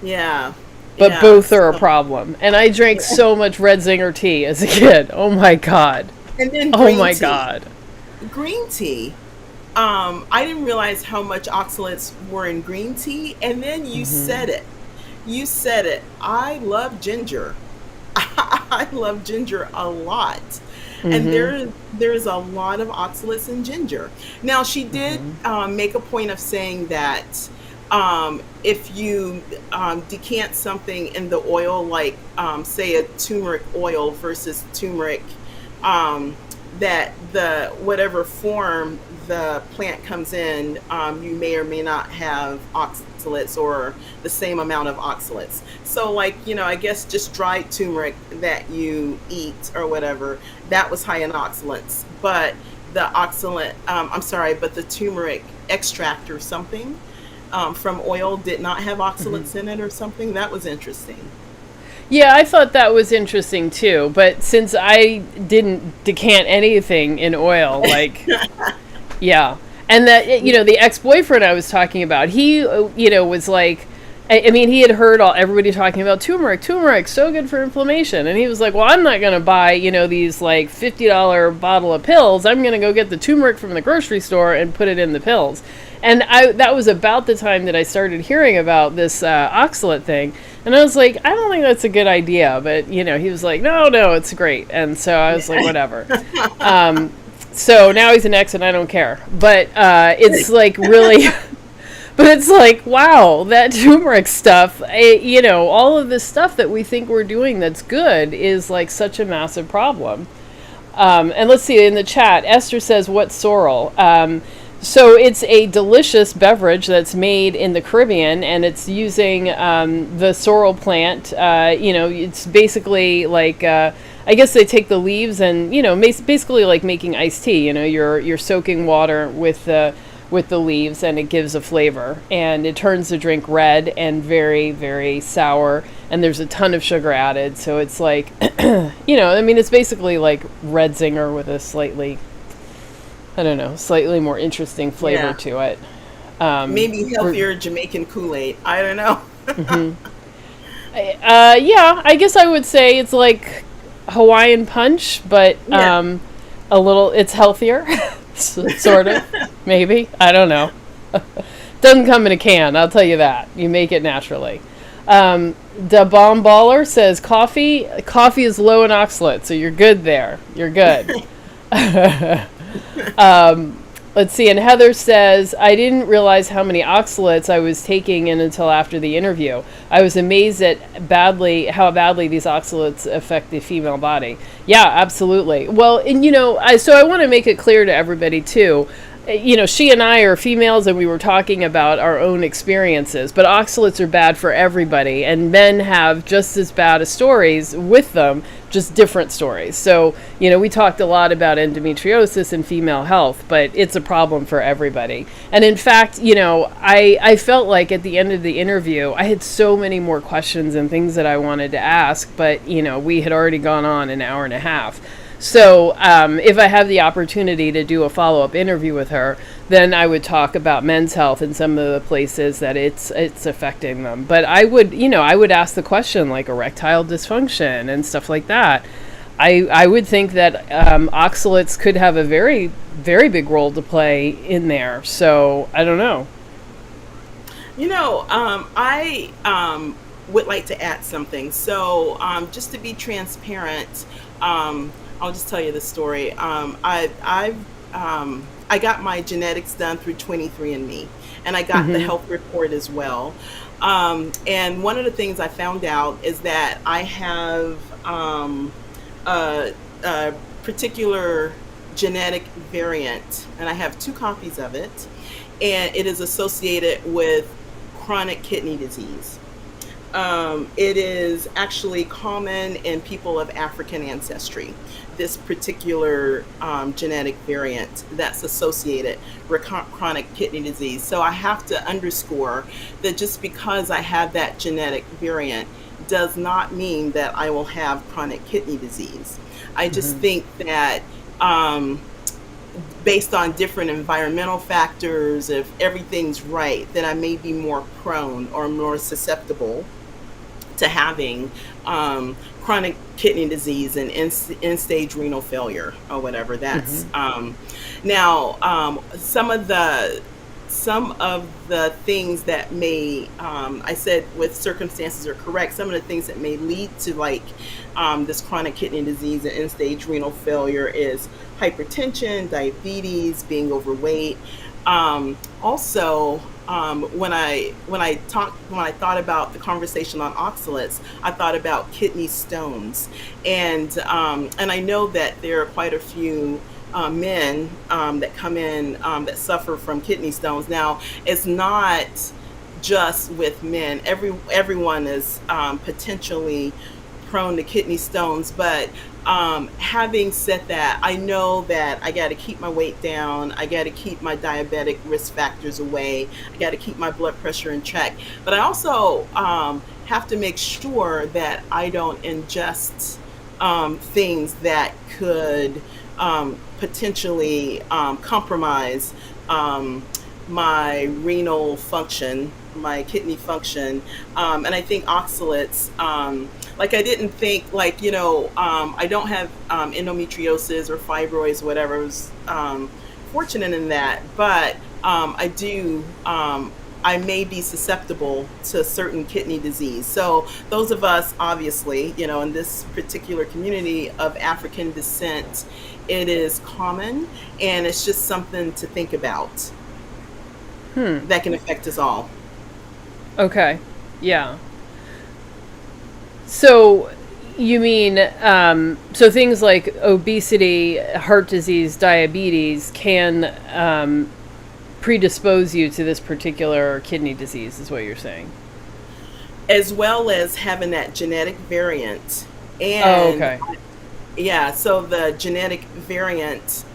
Yeah. But Yeah. both are a problem. And I drank Yeah. so much red zinger tea as a kid. Oh my God. And then Oh green my tea. God. Green tea. I didn't realize how much oxalates were in green tea, and then you Hmm. said it. You said it. I love ginger. I love ginger a lot. And Hmm. there's a lot of oxalates in ginger. Now, she did make a point of saying that If you decant something in the oil, like say a turmeric oil versus turmeric, um, that the whatever form the plant comes in, you may or may not have oxalates or the same amount of oxalates. So, like, I guess just dried turmeric that you eat or whatever, that was high in oxalates. But the I'm sorry, but the turmeric extract or something from oil did not have Mhm. oxalates in it or something. That was interesting. Yeah, I thought that was interesting too. But since I didn't decant anything in oil, like, yeah. And that, the ex-boyfriend I was talking about, he, was like, I mean, he had heard everybody talking about turmeric, so good for inflammation. And he was like, well, I'm not going to buy, these like $50 bottle of pills. I'm going to go get the turmeric from the grocery store and put it in the pills. And that was about the time that I started hearing about this oxalate thing. And I was like, I don't think that's a good idea. But, he was like, no, it's great. And so I was like, whatever. So now he's an ex and I don't care. But it's like really, but it's like, wow, that turmeric stuff, all of this stuff that we think we're doing that's good is like such a massive problem. And let's see, in the chat, Esther says, what's sorrel? So it's a delicious beverage that's made in the Caribbean, and it's using the sorrel plant. It's basically like, I guess they take the leaves and, basically like making iced tea. You're soaking water with the leaves, and it gives a flavor, and it turns the drink red and very, very sour, and there's a ton of sugar added. So it's like, it's basically like red zinger with a slightly more interesting flavor Yeah. to it. Maybe healthier Jamaican Kool-Aid. I don't know. Yeah, I guess I would say it's like Hawaiian punch, but Yeah. it's healthier, sort of, maybe. I don't know. Doesn't come in a can, I'll tell you that. You make it naturally. The Bomb Baller says coffee is low in oxalate, so you're good there. You're good. Let's see, and Heather says, I didn't realize how many oxalates I was taking in until after the interview. I was amazed at how badly these oxalates affect the female body. Yeah, absolutely. Well, and I want to make it clear to everybody too. She and I are females, and we were talking about our own experiences, but oxalates are bad for everybody, and men have just as bad as stories with them, just different stories. So, we talked a lot about endometriosis and female health, but it's a problem for everybody. And in fact, I felt like at the end of the interview, I had so many more questions and things that I wanted to ask, but, we had already gone on an hour and a half. So if I have the opportunity to do a follow-up interview with her, then I would talk about men's health and some of the places that it's affecting them. But I would ask the question like erectile dysfunction and stuff like that. I would think that oxalates could have a very, very big role to play in there. So I don't know. I would like to add something. So, just to be transparent, I'll just tell you the story. I got my genetics done through 23andMe, and I got the Mm-hmm. health report as well. And one of the things I found out is that I have a particular genetic variant, and I have two copies of it, and it is associated with chronic kidney disease. It is actually common in people of African ancestry, this particular genetic variant that's associated with chronic kidney disease. So I have to underscore that just because I have that genetic variant does not mean that I will have chronic kidney disease. I just Mm-hmm. think that based on different environmental factors, if everything's right, then I may be more prone or more susceptible to having chronic kidney disease and end-stage renal failure or whatever. That's Mm-hmm. now some of the things that may I said with circumstances are correct. Some of the things that may lead to like this chronic kidney disease and end-stage renal failure is hypertension, diabetes, being overweight. Also, When I thought about the conversation on oxalates, I thought about kidney stones, and I know that there are quite a few men that come in that suffer from kidney stones. Now, it's not just with men. Everyone is potentially prone to kidney stones, but having said that, I know that I got to keep my weight down. I got to keep my diabetic risk factors away. I got to keep my blood pressure in check. But I also have to make sure that I don't ingest things that could potentially compromise my renal function, my kidney function. And I think oxalates, like I didn't think like, I don't have endometriosis or fibroids, whatever. I was fortunate in that, but I may be susceptible to certain kidney disease. So those of us, obviously, in this particular community of African descent, it is common, and it's just something to think about that can affect us all. Okay. Yeah. So you mean, so things like obesity, heart disease, diabetes can predispose you to this particular kidney disease, is what you're saying? As well as having that genetic variant. Oh, okay. Yeah, so the genetic variant.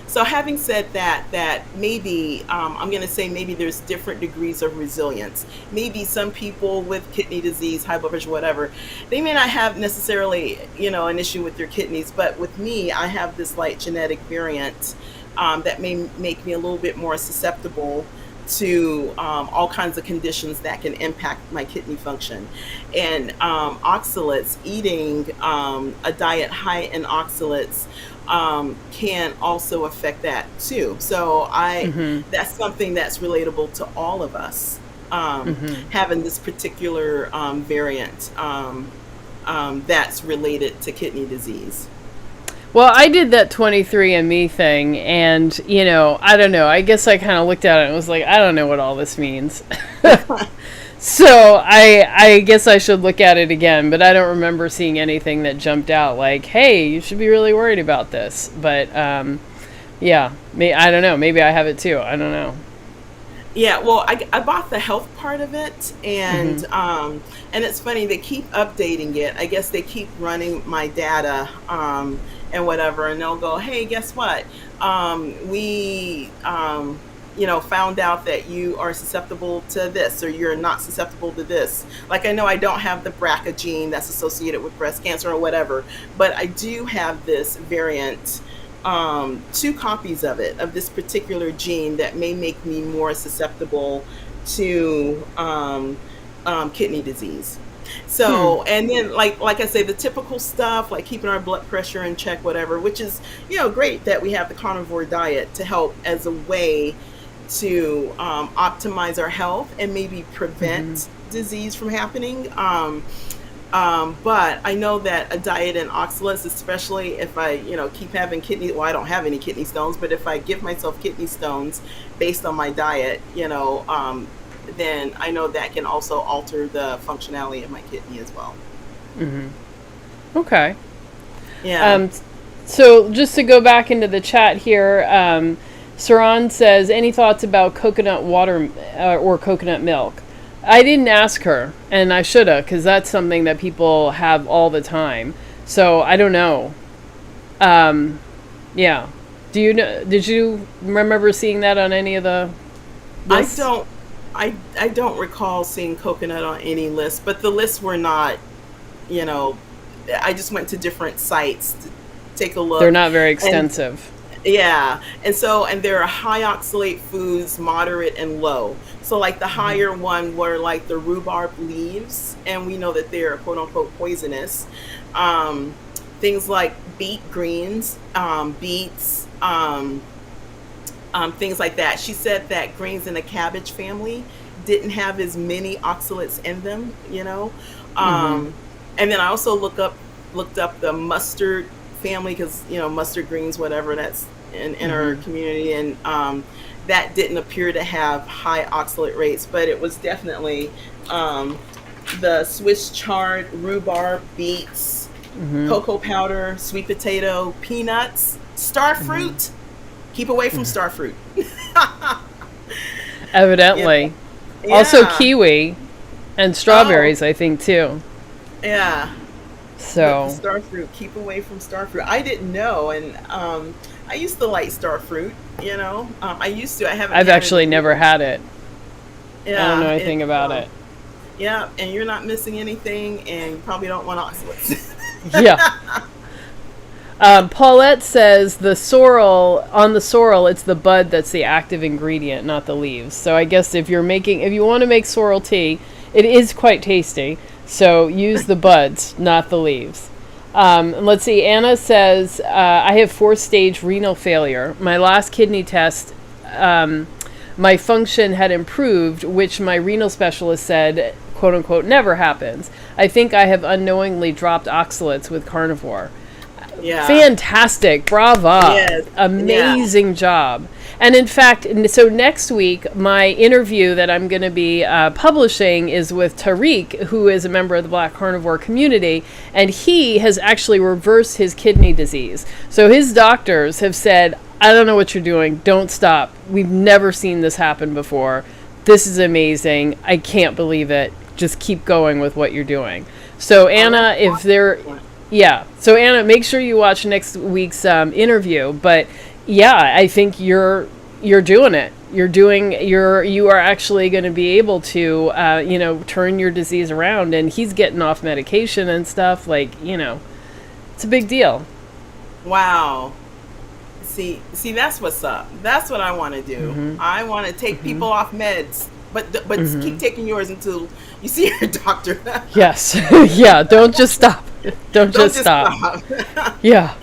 So having said that maybe, I'm going to say maybe there's different degrees of resilience. Maybe some people with kidney disease, high blood pressure, whatever, they may not have necessarily, an issue with their kidneys. But with me, I have this like genetic variant that may make me a little bit more susceptible to all kinds of conditions that can impact my kidney function. And oxalates, eating a diet high in oxalates can also affect that too. So that's something that's relatable to all of us, having this particular variant that's related to kidney disease. Well, I did that 23andMe thing, and, I don't know. I guess I kind of looked at it and was like, I don't know what all this means. So I guess I should look at it again, but I don't remember seeing anything that jumped out like, hey, you should be really worried about this. But, yeah, I don't know. Maybe I have it too. I don't know. Yeah, well, I bought the health part of it, and it's funny, they keep updating it. I guess they keep running my data and whatever, and they'll go, hey, guess what? We found out that you are susceptible to this, or you're not susceptible to this. Like, I know I don't have the BRCA gene that's associated with breast cancer or whatever, but I do have this variant, 2 copies of it, of this particular gene that may make me more susceptible to kidney disease. So, and then like I say, the typical stuff like keeping our blood pressure in check, whatever, which is, great that we have the carnivore diet to help as a way to optimize our health and maybe prevent disease from happening. But I know that a diet in oxalates, especially if I, keep having I don't have any kidney stones, but if I give myself kidney stones based on my diet, then I know that can also alter the functionality of my kidney as well. Okay. Yeah. So just to go back into the chat here, Saran says, any thoughts about coconut water or coconut milk? I didn't ask her, and I should have, because that's something that people have all the time. So I don't know. Yeah. Do you know? Did you remember seeing that on any of the lists? I don't recall seeing coconut on any list, but the lists were not, I just went to different sites to take a look. They're not very extensive. Yeah. And there are high oxalate foods, moderate and low. So like the higher one were like the rhubarb leaves, and we know that they're quote unquote poisonous. Things like beet greens, beets, things like that. She said that greens in the cabbage family didn't have as many oxalates in them, And then I also looked up the mustard family, because mustard greens, whatever, that's in our community, and that didn't appear to have high oxalate rates, but it was definitely the Swiss chard, rhubarb, beets, cocoa powder, sweet potato, peanuts, star fruit. Keep away from star fruit. Evidently. Yeah. Also kiwi and strawberries, I think, too. Yeah. So the star fruit, keep away from star fruit. I didn't know, and I used to like star fruit. I used to. I've actually never had it. Yeah, I don't know anything about it. Yeah, and you're not missing anything, and you probably don't want oxalates. Yeah. Paulette says on the sorrel, it's the bud that's the active ingredient, not the leaves. So I guess if you want to make sorrel tea, it is quite tasty. So use the buds, not the leaves. Let's see. Anna says, I have 4th-stage renal failure. My last kidney test, my function had improved, which my renal specialist said, quote unquote, never happens. I think I have unknowingly dropped oxalates with Carnivore. Yeah. Fantastic. Brava. Yes. Amazing job. And in fact, so next week, my interview that I'm going to be publishing is with Tariq, who is a member of the Black Carnivore community, and he has actually reversed his kidney disease. So his doctors have said, I don't know what you're doing. Don't stop. We've never seen this happen before. This is amazing. I can't believe it. Just keep going with what you're doing. So Anna, so Anna, make sure you watch next week's interview. But yeah, I think you're doing it. You are actually going to be able to, turn your disease around, and he's getting off medication and stuff. It's a big deal. Wow. See, that's what's up. That's what I want to do. I want to take people off meds, but keep taking yours until you see your doctor. Yes. Yeah. Don't just stop. Don't just stop. Yeah.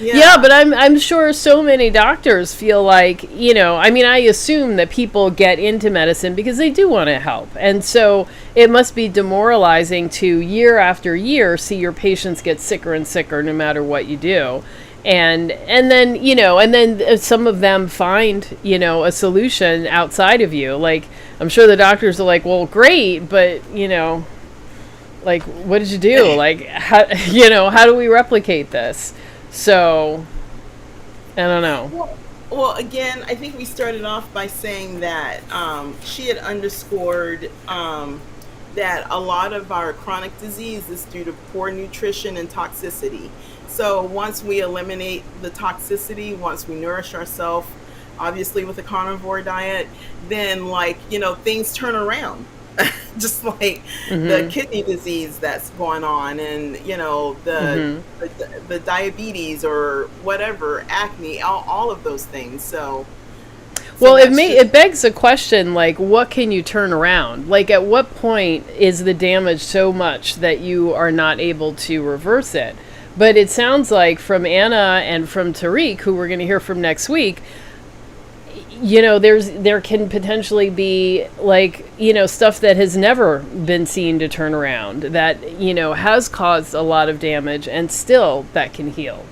Yeah, but I'm sure so many doctors feel like, I assume that people get into medicine because they do want to help. And so it must be demoralizing to year after year see your patients get sicker and sicker no matter what you do. And then some of them find, a solution outside of you. Like, I'm sure the doctors are like, well, great, but, what did you do? Like, how do we replicate this? So, I don't know. Well, again, I think we started off by saying that she had underscored that a lot of our chronic disease is due to poor nutrition and toxicity. So once we eliminate the toxicity, once we nourish ourselves, obviously with a carnivore diet, then things turn around. Just like the kidney disease that's going on, and the diabetes or whatever, acne, all of those things. So well, it begs a question, like, what can you turn around? Like, at what point is the damage so much that you are not able to reverse it? But it sounds like from Anna and from Tariq, who we're going to hear from next week, there can potentially be stuff that has never been seen to turn around that, has caused a lot of damage, and still that can heal.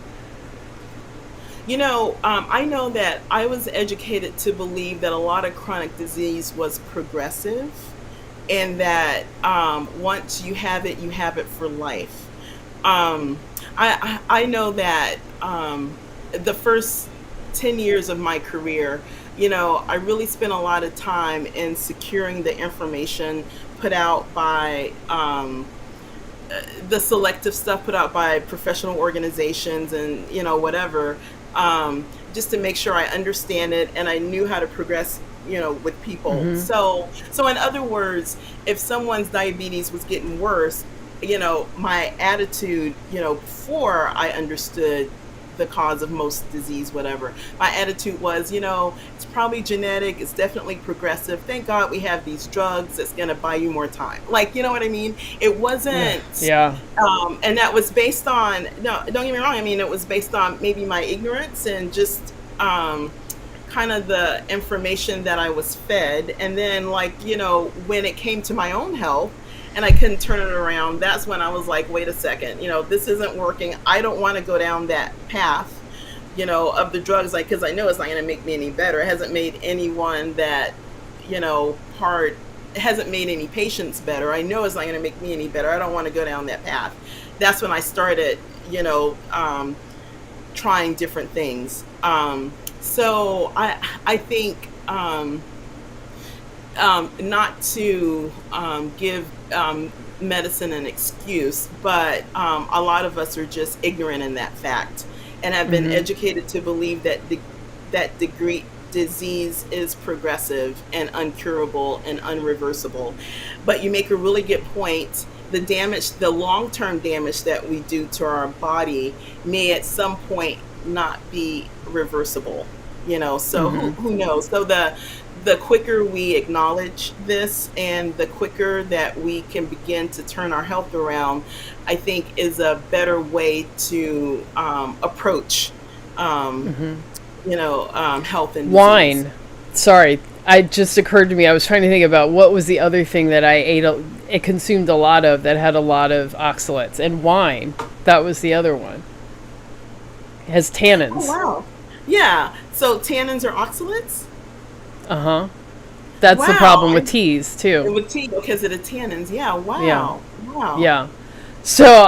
I know that I was educated to believe that a lot of chronic disease was progressive, and that once you have it for life. I know that the first 10 years of my career, I really spent a lot of time in securing the information put out by the selective stuff put out by professional organizations and, whatever, just to make sure I understand it and I knew how to progress, with people. So in other words, if someone's diabetes was getting worse, my attitude, before I understood the cause of most disease, whatever, my attitude was, it's probably genetic, it's definitely progressive. Thank God we have these drugs that's going to buy you more time. You know what I mean? It wasn't, and that was based on, no, don't get me wrong. I mean, it was based on maybe my ignorance and just kind of the information that I was fed. And then when it came to my own health, and I couldn't turn it around, that's when I was like, wait a second, this isn't working. I don't want to go down that path. of the drugs, like, because I know it's not going to make me any better. It hasn't made anyone that, part, it hasn't made any patients better. I know it's not going to make me any better. I don't want to go down that path. That's when I started, trying different things. So I think, not to give medicine an excuse, but a lot of us are just ignorant in that fact, and have been educated to believe that disease is progressive and uncurable and unreversible. But you make a really good point. The long-term damage that we do to our body may at some point not be reversible. So who knows? So the quicker we acknowledge this, and the quicker that we can begin to turn our health around, I think is a better way to approach, health and Wine. disease. Sorry, it just occurred to me. I was trying to think about what was the other thing that I ate. It consumed a lot of that had a lot of oxalates, and wine. That was the other one. It has tannins. Oh, wow. Yeah. So tannins are oxalates? Uh-huh. That's the problem with teas too. With tea, because of the tannins. Yeah. Wow. Yeah. Wow. Yeah. So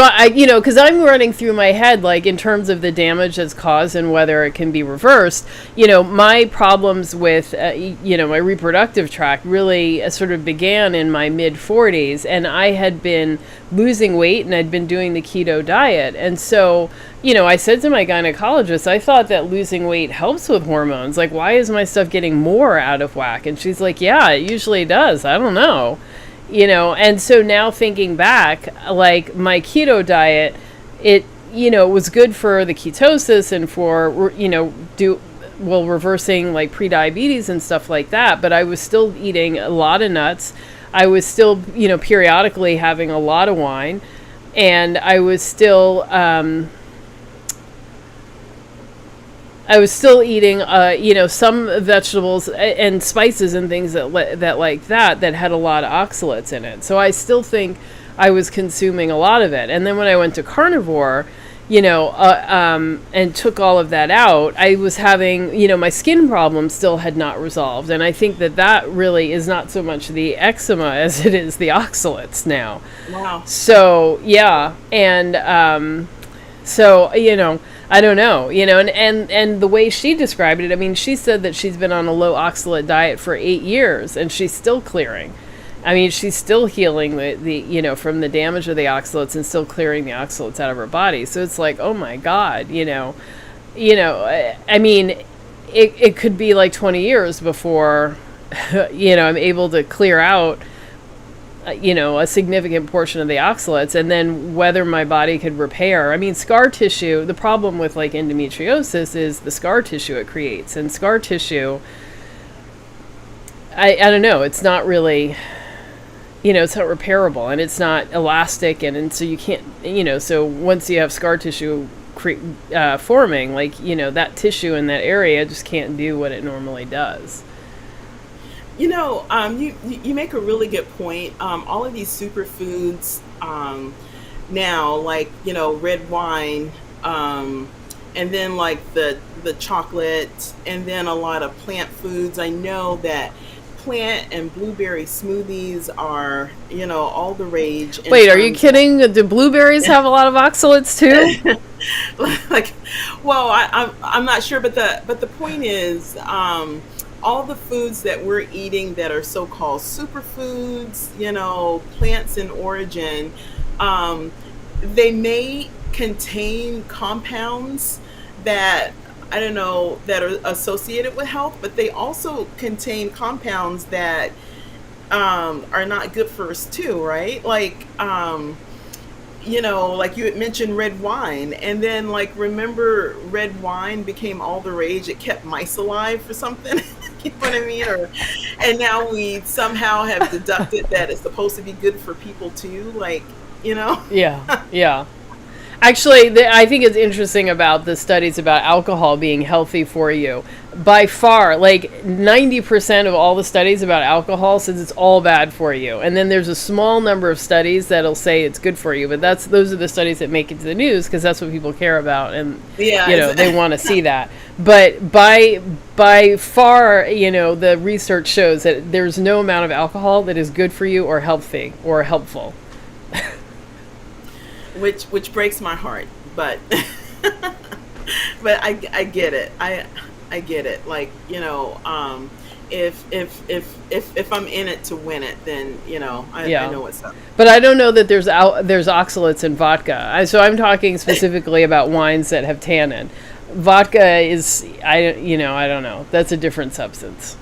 I, because I'm running through my head, like, in terms of the damage that's caused and whether it can be reversed. My problems with, my reproductive tract really sort of began in my mid-40s, and I had been losing weight, and I'd been doing the keto diet. And so, I said to my gynecologist, I thought that losing weight helps with hormones. Like, why is my stuff getting more out of whack? And she's like, yeah, it usually does. I don't know. And so now thinking back, like, my keto diet, it, was good for the ketosis and for, reversing like prediabetes and stuff like that. But I was still eating a lot of nuts. I was still, periodically having a lot of wine, and I was still eating, some vegetables and spices and things that had a lot of oxalates in it. So I still think I was consuming a lot of it. And then when I went to Carnivore, and took all of that out, I was having, my skin problem still had not resolved. And I think that really is not so much the eczema as it is the oxalates now. Wow. So, yeah. And, so, I don't know, and the way she described it, I mean, she said that she's been on a low oxalate diet for 8 years, and she's still clearing. I mean, she's still healing the from the damage of the oxalates, and still clearing the oxalates out of her body. So it's like, oh my God, I mean, it could be like 20 years before, I'm able to clear out a significant portion of the oxalates, and then whether my body could repair. I mean, scar tissue, the problem with like endometriosis is the scar tissue it creates. And scar tissue, I don't know, it's not really, it's not repairable, and it's not elastic, and so you can't, so once you have scar tissue forming, like, that tissue in that area just can't do what it normally does. You make a really good point. All of these superfoods now, like, red wine, and then like the chocolate, and then a lot of plant foods. I know that plant and blueberry smoothies are, all the rage. Wait, are you kidding? Do blueberries have a lot of oxalates too? Like, well, I'm not sure, but the point is, all the foods that we're eating that are so-called superfoods, plants in origin, they may contain compounds that, I don't know, that are associated with health, but they also contain compounds that are not good for us too, right? Like, like you had mentioned red wine, and then, like, remember red wine became all the rage. It kept mice alive for something. You know what I mean? And now we somehow have deducted that it's supposed to be good for people too. Like, Yeah, yeah. Actually, I think it's interesting about the studies about alcohol being healthy for you. By far, like 90% of all the studies about alcohol says it's all bad for you. And then there's a small number of studies that'll say it's good for you. But those are the studies that make it to the news because that's what people care about. And, they want to see that. But by far, the research shows that there's no amount of alcohol that is good for you or healthy or helpful. Which breaks my heart, but but I get it. I get it. Like, if I'm in it to win it, then I know what's up. But I don't know that there's oxalates in vodka. So I'm talking specifically about wines that have tannin. Vodka is I don't know. That's a different substance.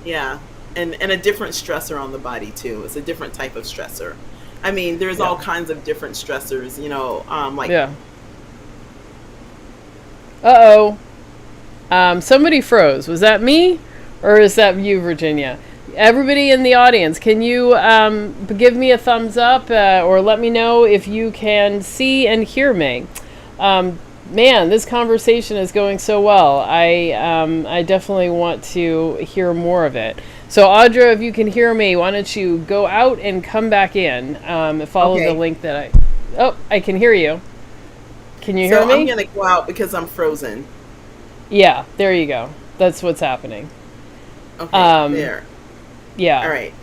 Yeah, and a different stressor on the body too. It's a different type of stressor. I mean, there's all kinds of different stressors, like... Yeah. Uh-oh. Somebody froze. Was that me? Or is that you, Virginia? Everybody in the audience, can you give me a thumbs up or let me know if you can see and hear me? Man, this conversation is going so well. I definitely want to hear more of it. So, Audra, if you can hear me, why don't you go out and come back in and follow the link that I can hear you. Can you hear me? I'm going to go out because I'm frozen. Yeah, there you go. That's what's happening. Okay, there. Yeah. All right.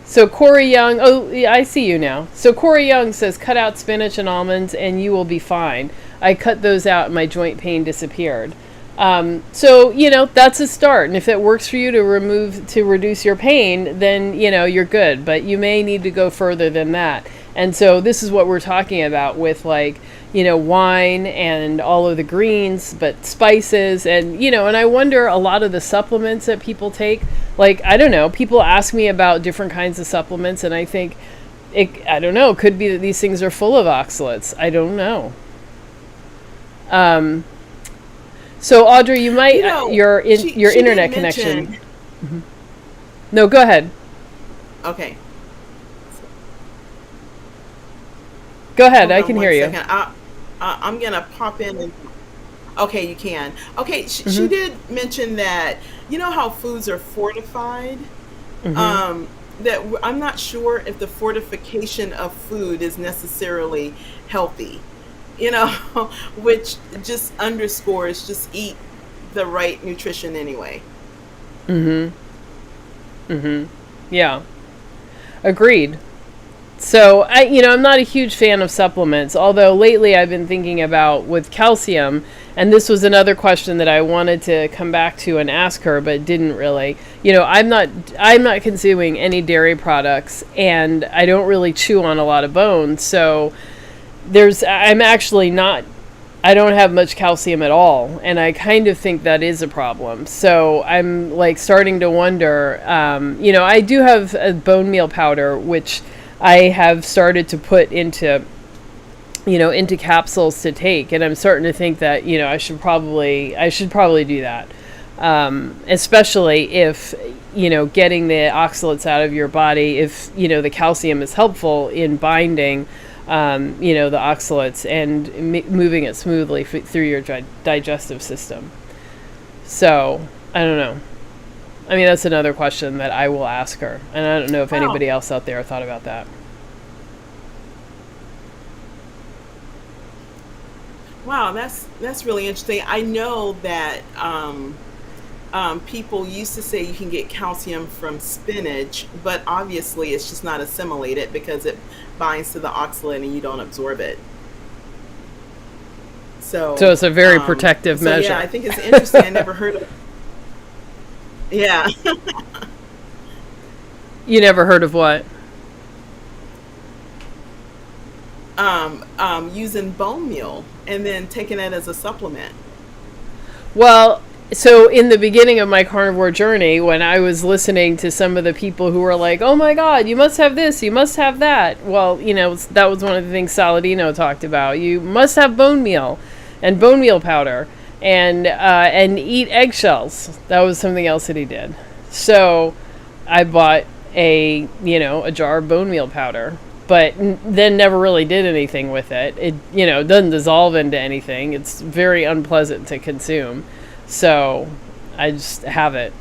So, Corey Young, I see you now. So, Corey Young says, cut out spinach and almonds and you will be fine. I cut those out and my joint pain disappeared. So, that's a start. And if it works for you to reduce your pain, then, you're good. But you may need to go further than that. And so this is what we're talking about with wine and all of the greens, but spices and, and I wonder a lot of the supplements that people take, I don't know, people ask me about different kinds of supplements and I think I don't know, it could be that these things are full of oxalates. I don't know. So, Audrey, you might your internet connection. Mm-hmm. No, go ahead. Okay. Go ahead. I can hear you. I'm gonna pop in and. Okay, you can. Okay, she did mention that how foods are fortified. That I'm not sure if the fortification of food is necessarily healthy. Which just underscores just eat the right nutrition anyway. Yeah. Agreed. So I'm not a huge fan of supplements, although lately I've been thinking about with calcium, and this was another question that I wanted to come back to and ask her, but didn't really. I'm not consuming any dairy products, and I don't really chew on a lot of bones, so I don't have much calcium at all, and I kind of think that is a problem. So I'm starting to wonder, I do have a bone meal powder, which I have started to put into capsules to take, and I'm starting to think that, I should probably do that. Especially if, getting the oxalates out of your body, if, the calcium is helpful in binding the oxalates and moving it smoothly through your digestive system. So, I don't know. I mean, that's another question that I will ask her. And I don't know if anybody else out there thought about that. Wow, that's really interesting. I know that people used to say you can get calcium from spinach, but obviously it's just not assimilated because it binds to the oxalate and you don't absorb it. So it's a very protective measure. Yeah, I think it's interesting. I never heard of. Yeah. You never heard of what? Using bone meal and then taking it as a supplement. Well, so in the beginning of my carnivore journey, when I was listening to some of the people who were like, oh my God, you must have this, you must have that. Well, that was one of the things Saladino talked about. You must have bone meal and bone meal powder and eat eggshells. That was something else that he did. So I bought a jar of bone meal powder but then never really did anything with it. It, doesn't dissolve into anything. It's very unpleasant to consume. So I just have it.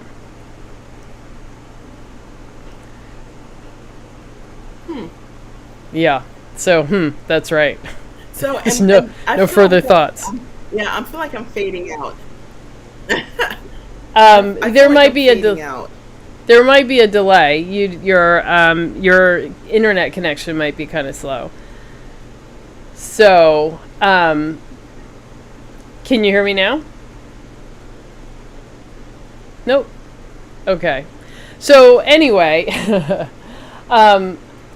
Yeah. So, that's right. So no further thoughts. I feel like I'm fading out. There might be a delay. Your internet connection might be kind of slow. So, can you hear me now? Nope. Okay. So anyway,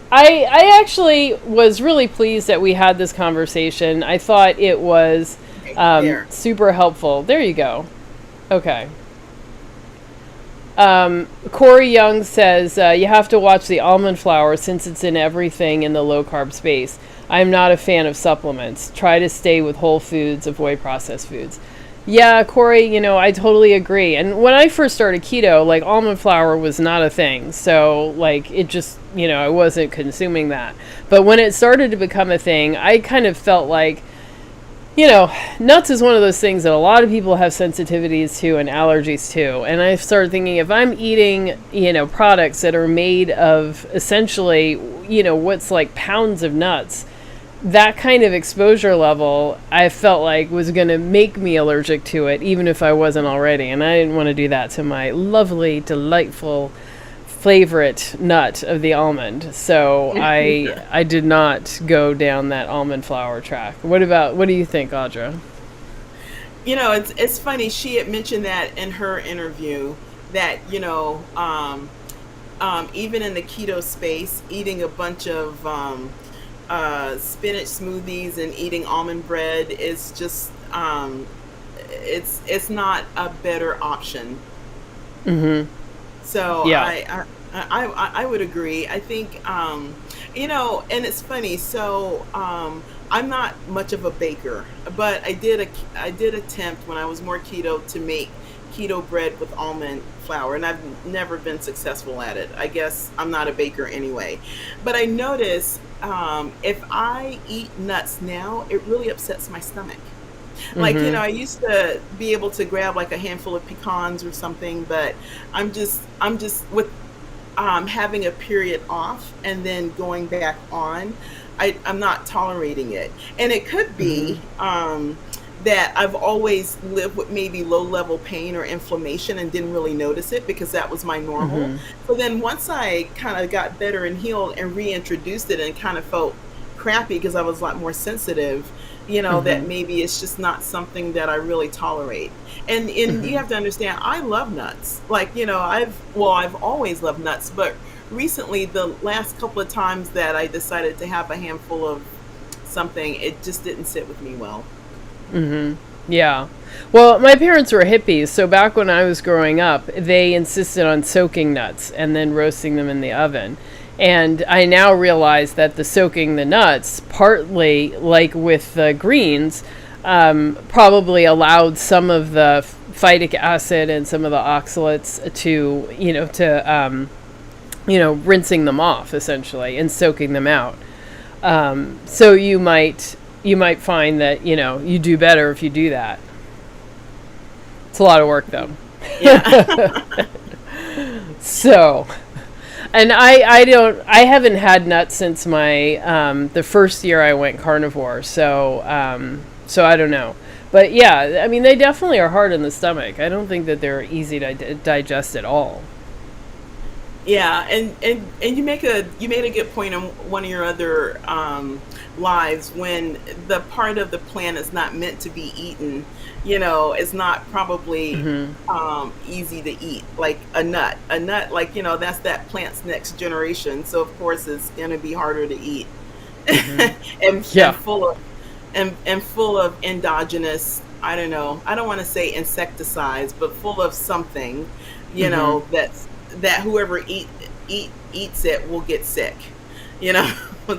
I actually was really pleased that we had this conversation. I thought it was super helpful. There you go. Okay. Corey Young says, you have to watch the almond flour since it's in everything in the low-carb space. I'm not a fan of supplements. Try to stay with whole foods, avoid processed foods. Yeah, Corey, I totally agree. And when I first started keto, like, almond flour was not a thing. So, like, it just, I wasn't consuming that. But when it started to become a thing, I kind of felt like, nuts is one of those things that a lot of people have sensitivities to and allergies to. And I started thinking, if I'm eating, products that are made of essentially, what's like pounds of nuts, that kind of exposure level, I felt like was going to make me allergic to it, even if I wasn't already. And I didn't want to do that to my lovely, delightful, favorite nut of the almond. So I did not go down that almond flour track. What do you think, Audra? It's funny. She had mentioned that in her interview that, even in the keto space, eating a bunch of spinach smoothies and eating almond bread is just it's not a better option. Mm-hmm. So yeah. I would agree. I think and it's funny. So I'm not much of a baker, but I did attempt when I was more keto to make keto bread with almond flour, and I've never been successful at it. I guess I'm not a baker anyway. But I notice if I eat nuts now, it really upsets my stomach. Like, I used to be able to grab like a handful of pecans or something, but I'm just with having a period off and then going back on, I'm not tolerating it. And it could be that I've always lived with maybe low-level pain or inflammation and didn't really notice it because that was my normal. But then once I kind of got better and healed and reintroduced it and kind of felt crappy because I was a lot more sensitive, that maybe it's just not something that I really tolerate. And you have to understand, I love nuts. Like, I've always loved nuts, but recently, the last couple of times that I decided to have a handful of something, it just didn't sit with me well. Yeah. Well, my parents were hippies, so back when I was growing up, they insisted on soaking nuts and then roasting them in the oven. And I now realize that the soaking the nuts, partly like with the greens, probably allowed some of the phytic acid and some of the oxalates to rinsing them off essentially and soaking them out. So you might find that, you do better if you do that. It's a lot of work though. Yeah. So, and I haven't had nuts since my, the first year I went carnivore. So I don't know. But yeah, I mean, they definitely are hard on the stomach. I don't think that they're easy to digest at all. Yeah, and you made a good point on one of your other lives when the part of the plant is not meant to be eaten, it's not probably easy to eat, like a nut, like, that's that plant's next generation. So of course it's going to be harder to eat and full of endogenous, I don't know, I don't want to say insecticides, but full of something, that whoever eats it will get sick,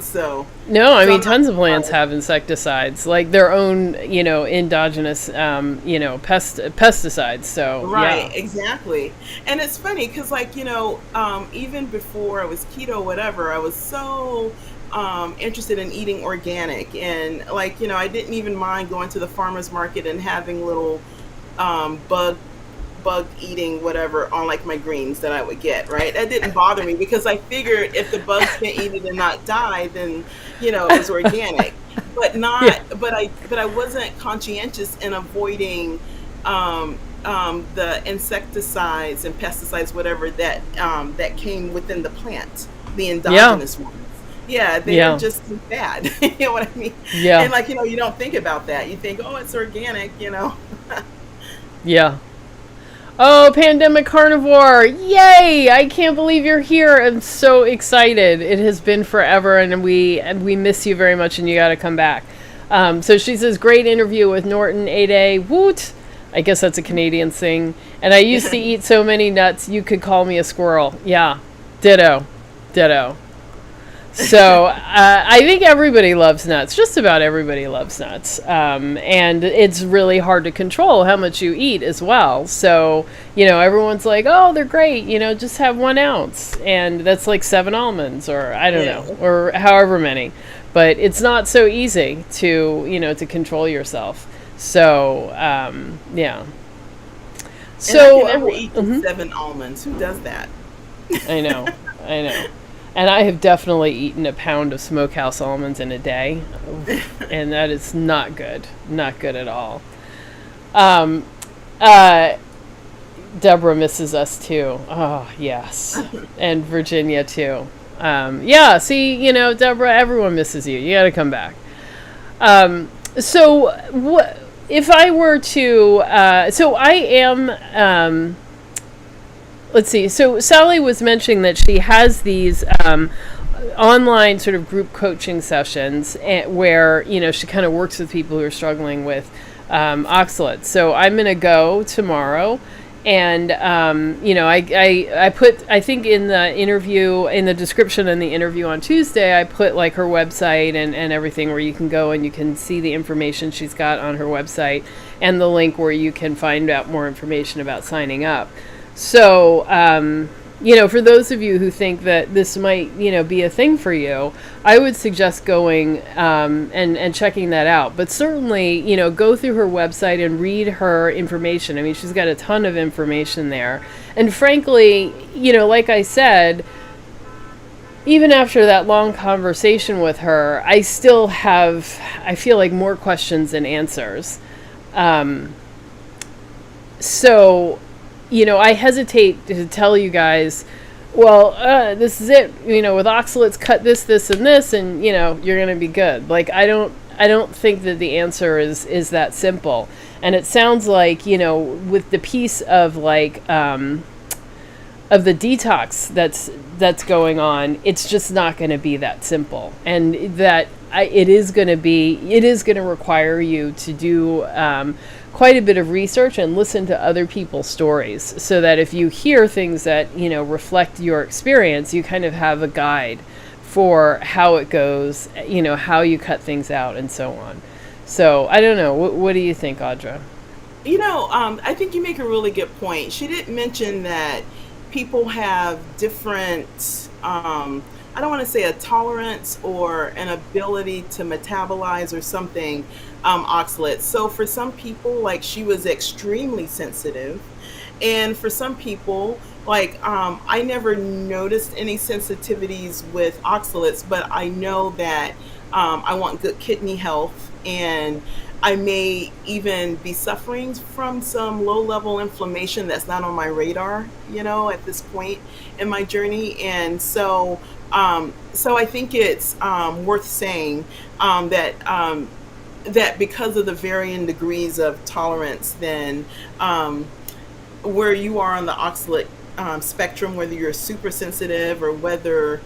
So no, I mean, tons of plants have insecticides, like their own, endogenous, pesticides. So right, yeah. Exactly. And it's funny because, like, even before I was keto, whatever, I was so interested in eating organic, and like, I didn't even mind going to the farmers market and having little bug eating whatever on like my greens that I would get, right? That didn't bother me because I figured if the bugs can eat it and not die, then it was organic. But Yeah. not, but I wasn't conscientious in avoiding the insecticides and pesticides, whatever that came within the plant, the Yeah. endogenous ones. Yeah, they are Yeah. just as bad. You know what I mean? Yeah. And like, you don't think about that. You think, oh, it's organic. Yeah. Oh, Pandemic Carnivore! Yay! I can't believe you're here. I'm so excited. It has been forever, and we miss you very much, and you got to come back. So she says, great interview with Norton 8A. Woot! I guess that's a Canadian thing. And I used to eat so many nuts, you could call me a squirrel. Yeah. Ditto. Ditto. So I think everybody loves nuts. Just about everybody loves nuts. And it's really hard to control how much you eat as well. So, everyone's like, oh, they're great. Just have 1 ounce. And that's like 7 almonds or I don't know, or however many. But it's not so easy to control yourself. So, yeah. So And I can never eat 7 almonds. Who does that? I know. I know. And I have definitely eaten a pound of smokehouse almonds in a day. And that is not good. Not good at all. Um, Deborah misses us too. Oh, yes. And Virginia too. Yeah, see, Deborah, everyone misses you. You got to come back. So what if I were to, so I am, let's see. So Sally was mentioning that she has these online sort of group coaching sessions where, she kind of works with people who are struggling with oxalates. So I'm going to go tomorrow. And, I put, I think in the description in the interview on Tuesday, I put like her website and everything where you can go and you can see the information she's got on her website and the link where you can find out more information about signing up. So, for those of you who think that this might, be a thing for you, I would suggest going and checking that out. But certainly, go through her website and read her information. I mean, she's got a ton of information there. And frankly, like I said, even after that long conversation with her, I feel like more questions than answers. So, I hesitate to tell you guys, well, this is it, with oxalates, cut this, this, and this, and, you're going to be good. Like, I don't think that the answer is that simple. And it sounds like, with the piece of like, of the detox that's going on, it's just not going to be that simple. And that it is going to require you to do, quite a bit of research and listen to other people's stories so that if you hear things that, reflect your experience, you kind of have a guide for how it goes, how you cut things out and so on. So I don't know. What do you think, Audra? I think you make a really good point. She didn't mention that people have different, I don't want to say a tolerance or an ability to metabolize or something, oxalates. So for some people, like she was extremely sensitive. And for some people, like I never noticed any sensitivities with oxalates, but I know that I want good kidney health, and I may even be suffering from some low level inflammation that's not on my radar, at this point in my journey. And so I think it's worth saying that because of the varying degrees of tolerance, then where you are on the oxalate spectrum, whether you're super sensitive or whether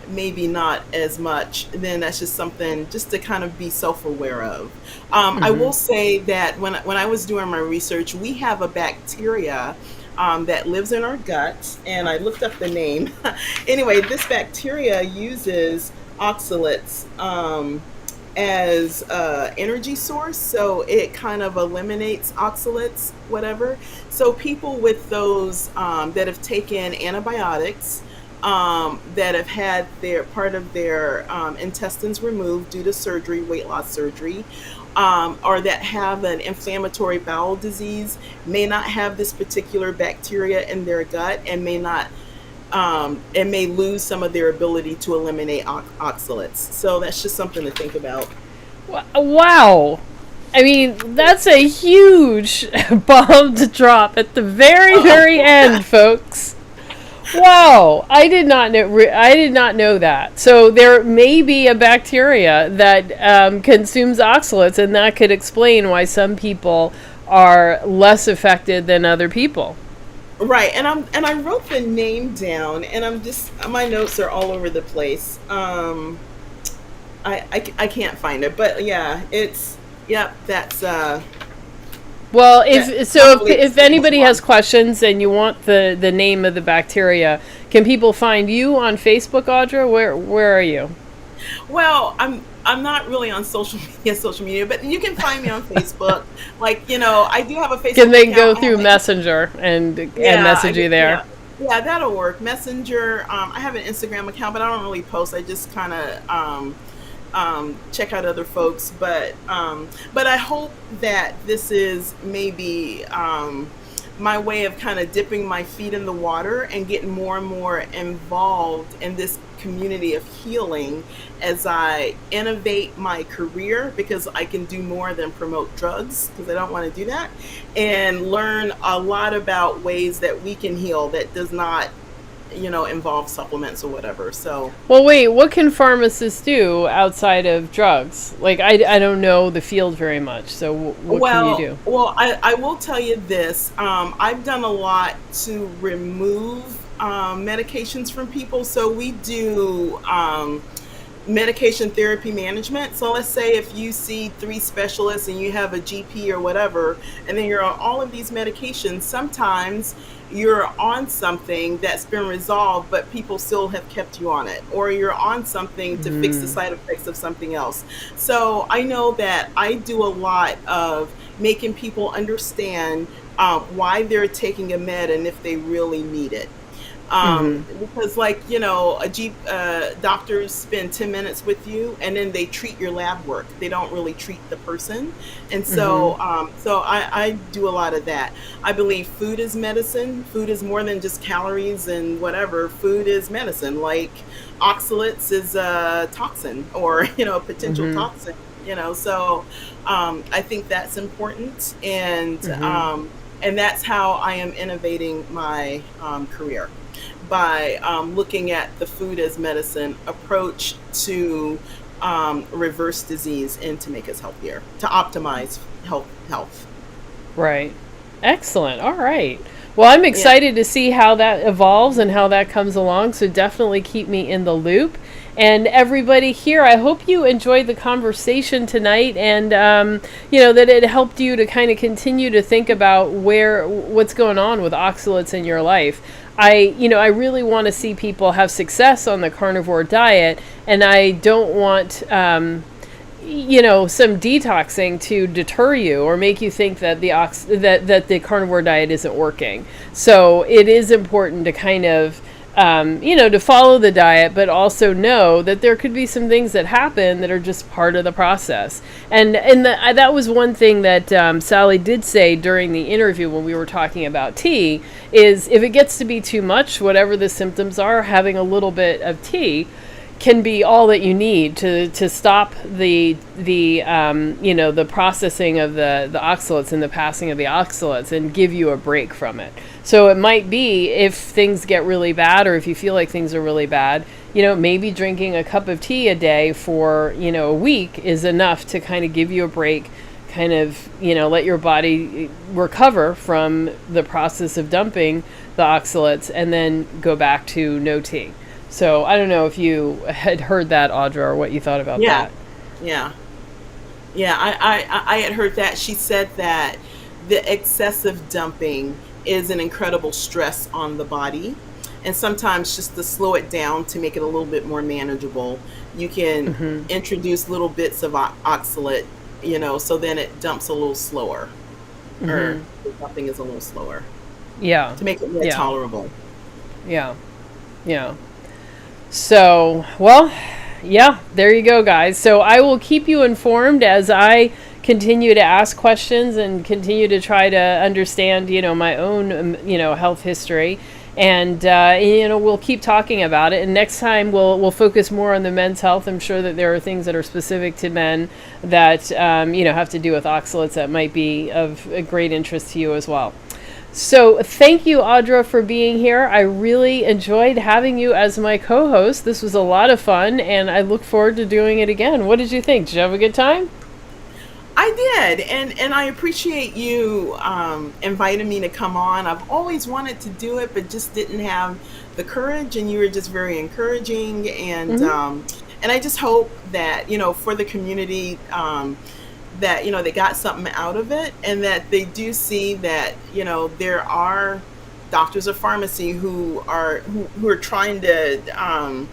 maybe not as much, then that's just something just to kind of be self-aware of. I will say that when I was doing my research, we have a bacteria that lives in our gut, and I looked up the name. Anyway, this bacteria uses oxalates as energy source, so it kind of eliminates oxalates, whatever. So people with those that have taken antibiotics that have had their part of their intestines removed due to surgery, weight loss surgery, or that have an inflammatory bowel disease may not have this particular bacteria in their gut and may not and may lose some of their ability to eliminate oxalates. So that's just something to think about. Wow. I mean, that's a huge bomb to drop at the very, very end, folks. Wow, I did not know. I did not know that. So there may be a bacteria that consumes oxalates, and that could explain why some people are less affected than other people. Right, and I wrote the name down, and my notes are all over the place. I can't find it, but yeah, that's Well, that if anybody has questions and you want the name of the bacteria, can people find you on Facebook, Audra? Where are you? Well, I'm not really on social media, but you can find me on Facebook. Like, I do have a Facebook Can they account. go through Messenger and message you there? Yeah, that'll work. Messenger. I have an Instagram account, but I don't really post. I just kind of check out other folks. But I hope that this is maybe my way of kind of dipping my feet in the water and getting more and more involved in this community of healing as I innovate my career, because I can do more than promote drugs, because I don't want to do that, and learn a lot about ways that we can heal that does not involve supplements or whatever. So, well, wait, what can pharmacists do outside of drugs? Like, I don't know the field very much, so what can you do? Well, I will tell you this. I've done a lot to remove medications from people. So we do medication therapy management. So let's say if you see 3 specialists and you have a GP or whatever, and then you're on all of these medications, sometimes you're on something that's been resolved, but people still have kept you on it, or you're on something to fix the side effects of something else. So I know that I do a lot of making people understand why they're taking a med and if they really need it. Because doctors spend 10 minutes with you and then they treat your lab work. They don't really treat the person. And so, I do a lot of that. I believe food is medicine. Food is more than just calories and whatever. Food is medicine. Like oxalates is a toxin or, a potential toxin, so, I think that's important. And that's how I am innovating my career, by looking at the food as medicine approach to reverse disease and to make us healthier, to optimize health. Right. Excellent. All right. Well, I'm excited to see how that evolves and how that comes along. So definitely keep me in the loop. And everybody here, I hope you enjoyed the conversation tonight, and that it helped you to kind of continue to think about what's going on with oxalates in your life. I really want to see people have success on the carnivore diet, and I don't want some detoxing to deter you or make you think that that the carnivore diet isn't working. So it is important to kind of to follow the diet, but also know that there could be some things that happen that are just part of the process. And that was one thing that Sally did say during the interview when we were talking about tea, is if it gets to be too much, whatever the symptoms are, having a little bit of tea can be all that you need to stop the processing of the oxalates and the passing of the oxalates and give you a break from it. So it might be, if things get really bad, or if you feel like things are really bad, maybe drinking a cup of tea a day for, a week is enough to kind of give you a break, kind of, let your body recover from the process of dumping the oxalates, and then go back to no tea. So I don't know if you had heard that, Audra, or what you thought about that. Yeah. I had heard that. She said that the excessive dumping is an incredible stress on the body, and sometimes just to slow it down to make it a little bit more manageable, you can introduce little bits of oxalate, so then it dumps a little slower, or the dumping is a little slower. Yeah. To make it more tolerable. Yeah. So, well, yeah, there you go, guys. So I will keep you informed as I continue to ask questions and continue to try to understand, my own, health history. And, we'll keep talking about it. And next time we'll focus more on the men's health. I'm sure that there are things that are specific to men that, have to do with oxalates that might be of a great interest to you as well. So thank you, Audra, for being here. I really enjoyed having you as my co-host. This was a lot of fun, and I look forward to doing it again. What did you think? Did you have a good time? I did, and I appreciate you inviting me to come on. I've always wanted to do it, but just didn't have the courage, and you were just very encouraging, and I just hope that, for the community, that they got something out of it, and that they do see that there are doctors of pharmacy who are trying to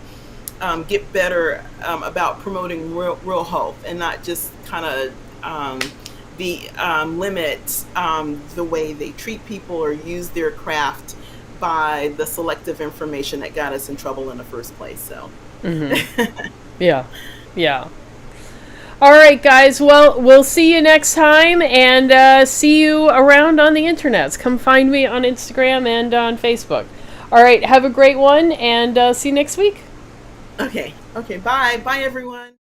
get better about promoting real health, and not just kind of limit the way they treat people or use their craft by the selective information that got us in trouble in the first place. So yeah All right, guys. Well, we'll see you next time, and see you around on the internets. Come find me on Instagram and on Facebook. All right, have a great one, and see you next week. Okay, bye everyone.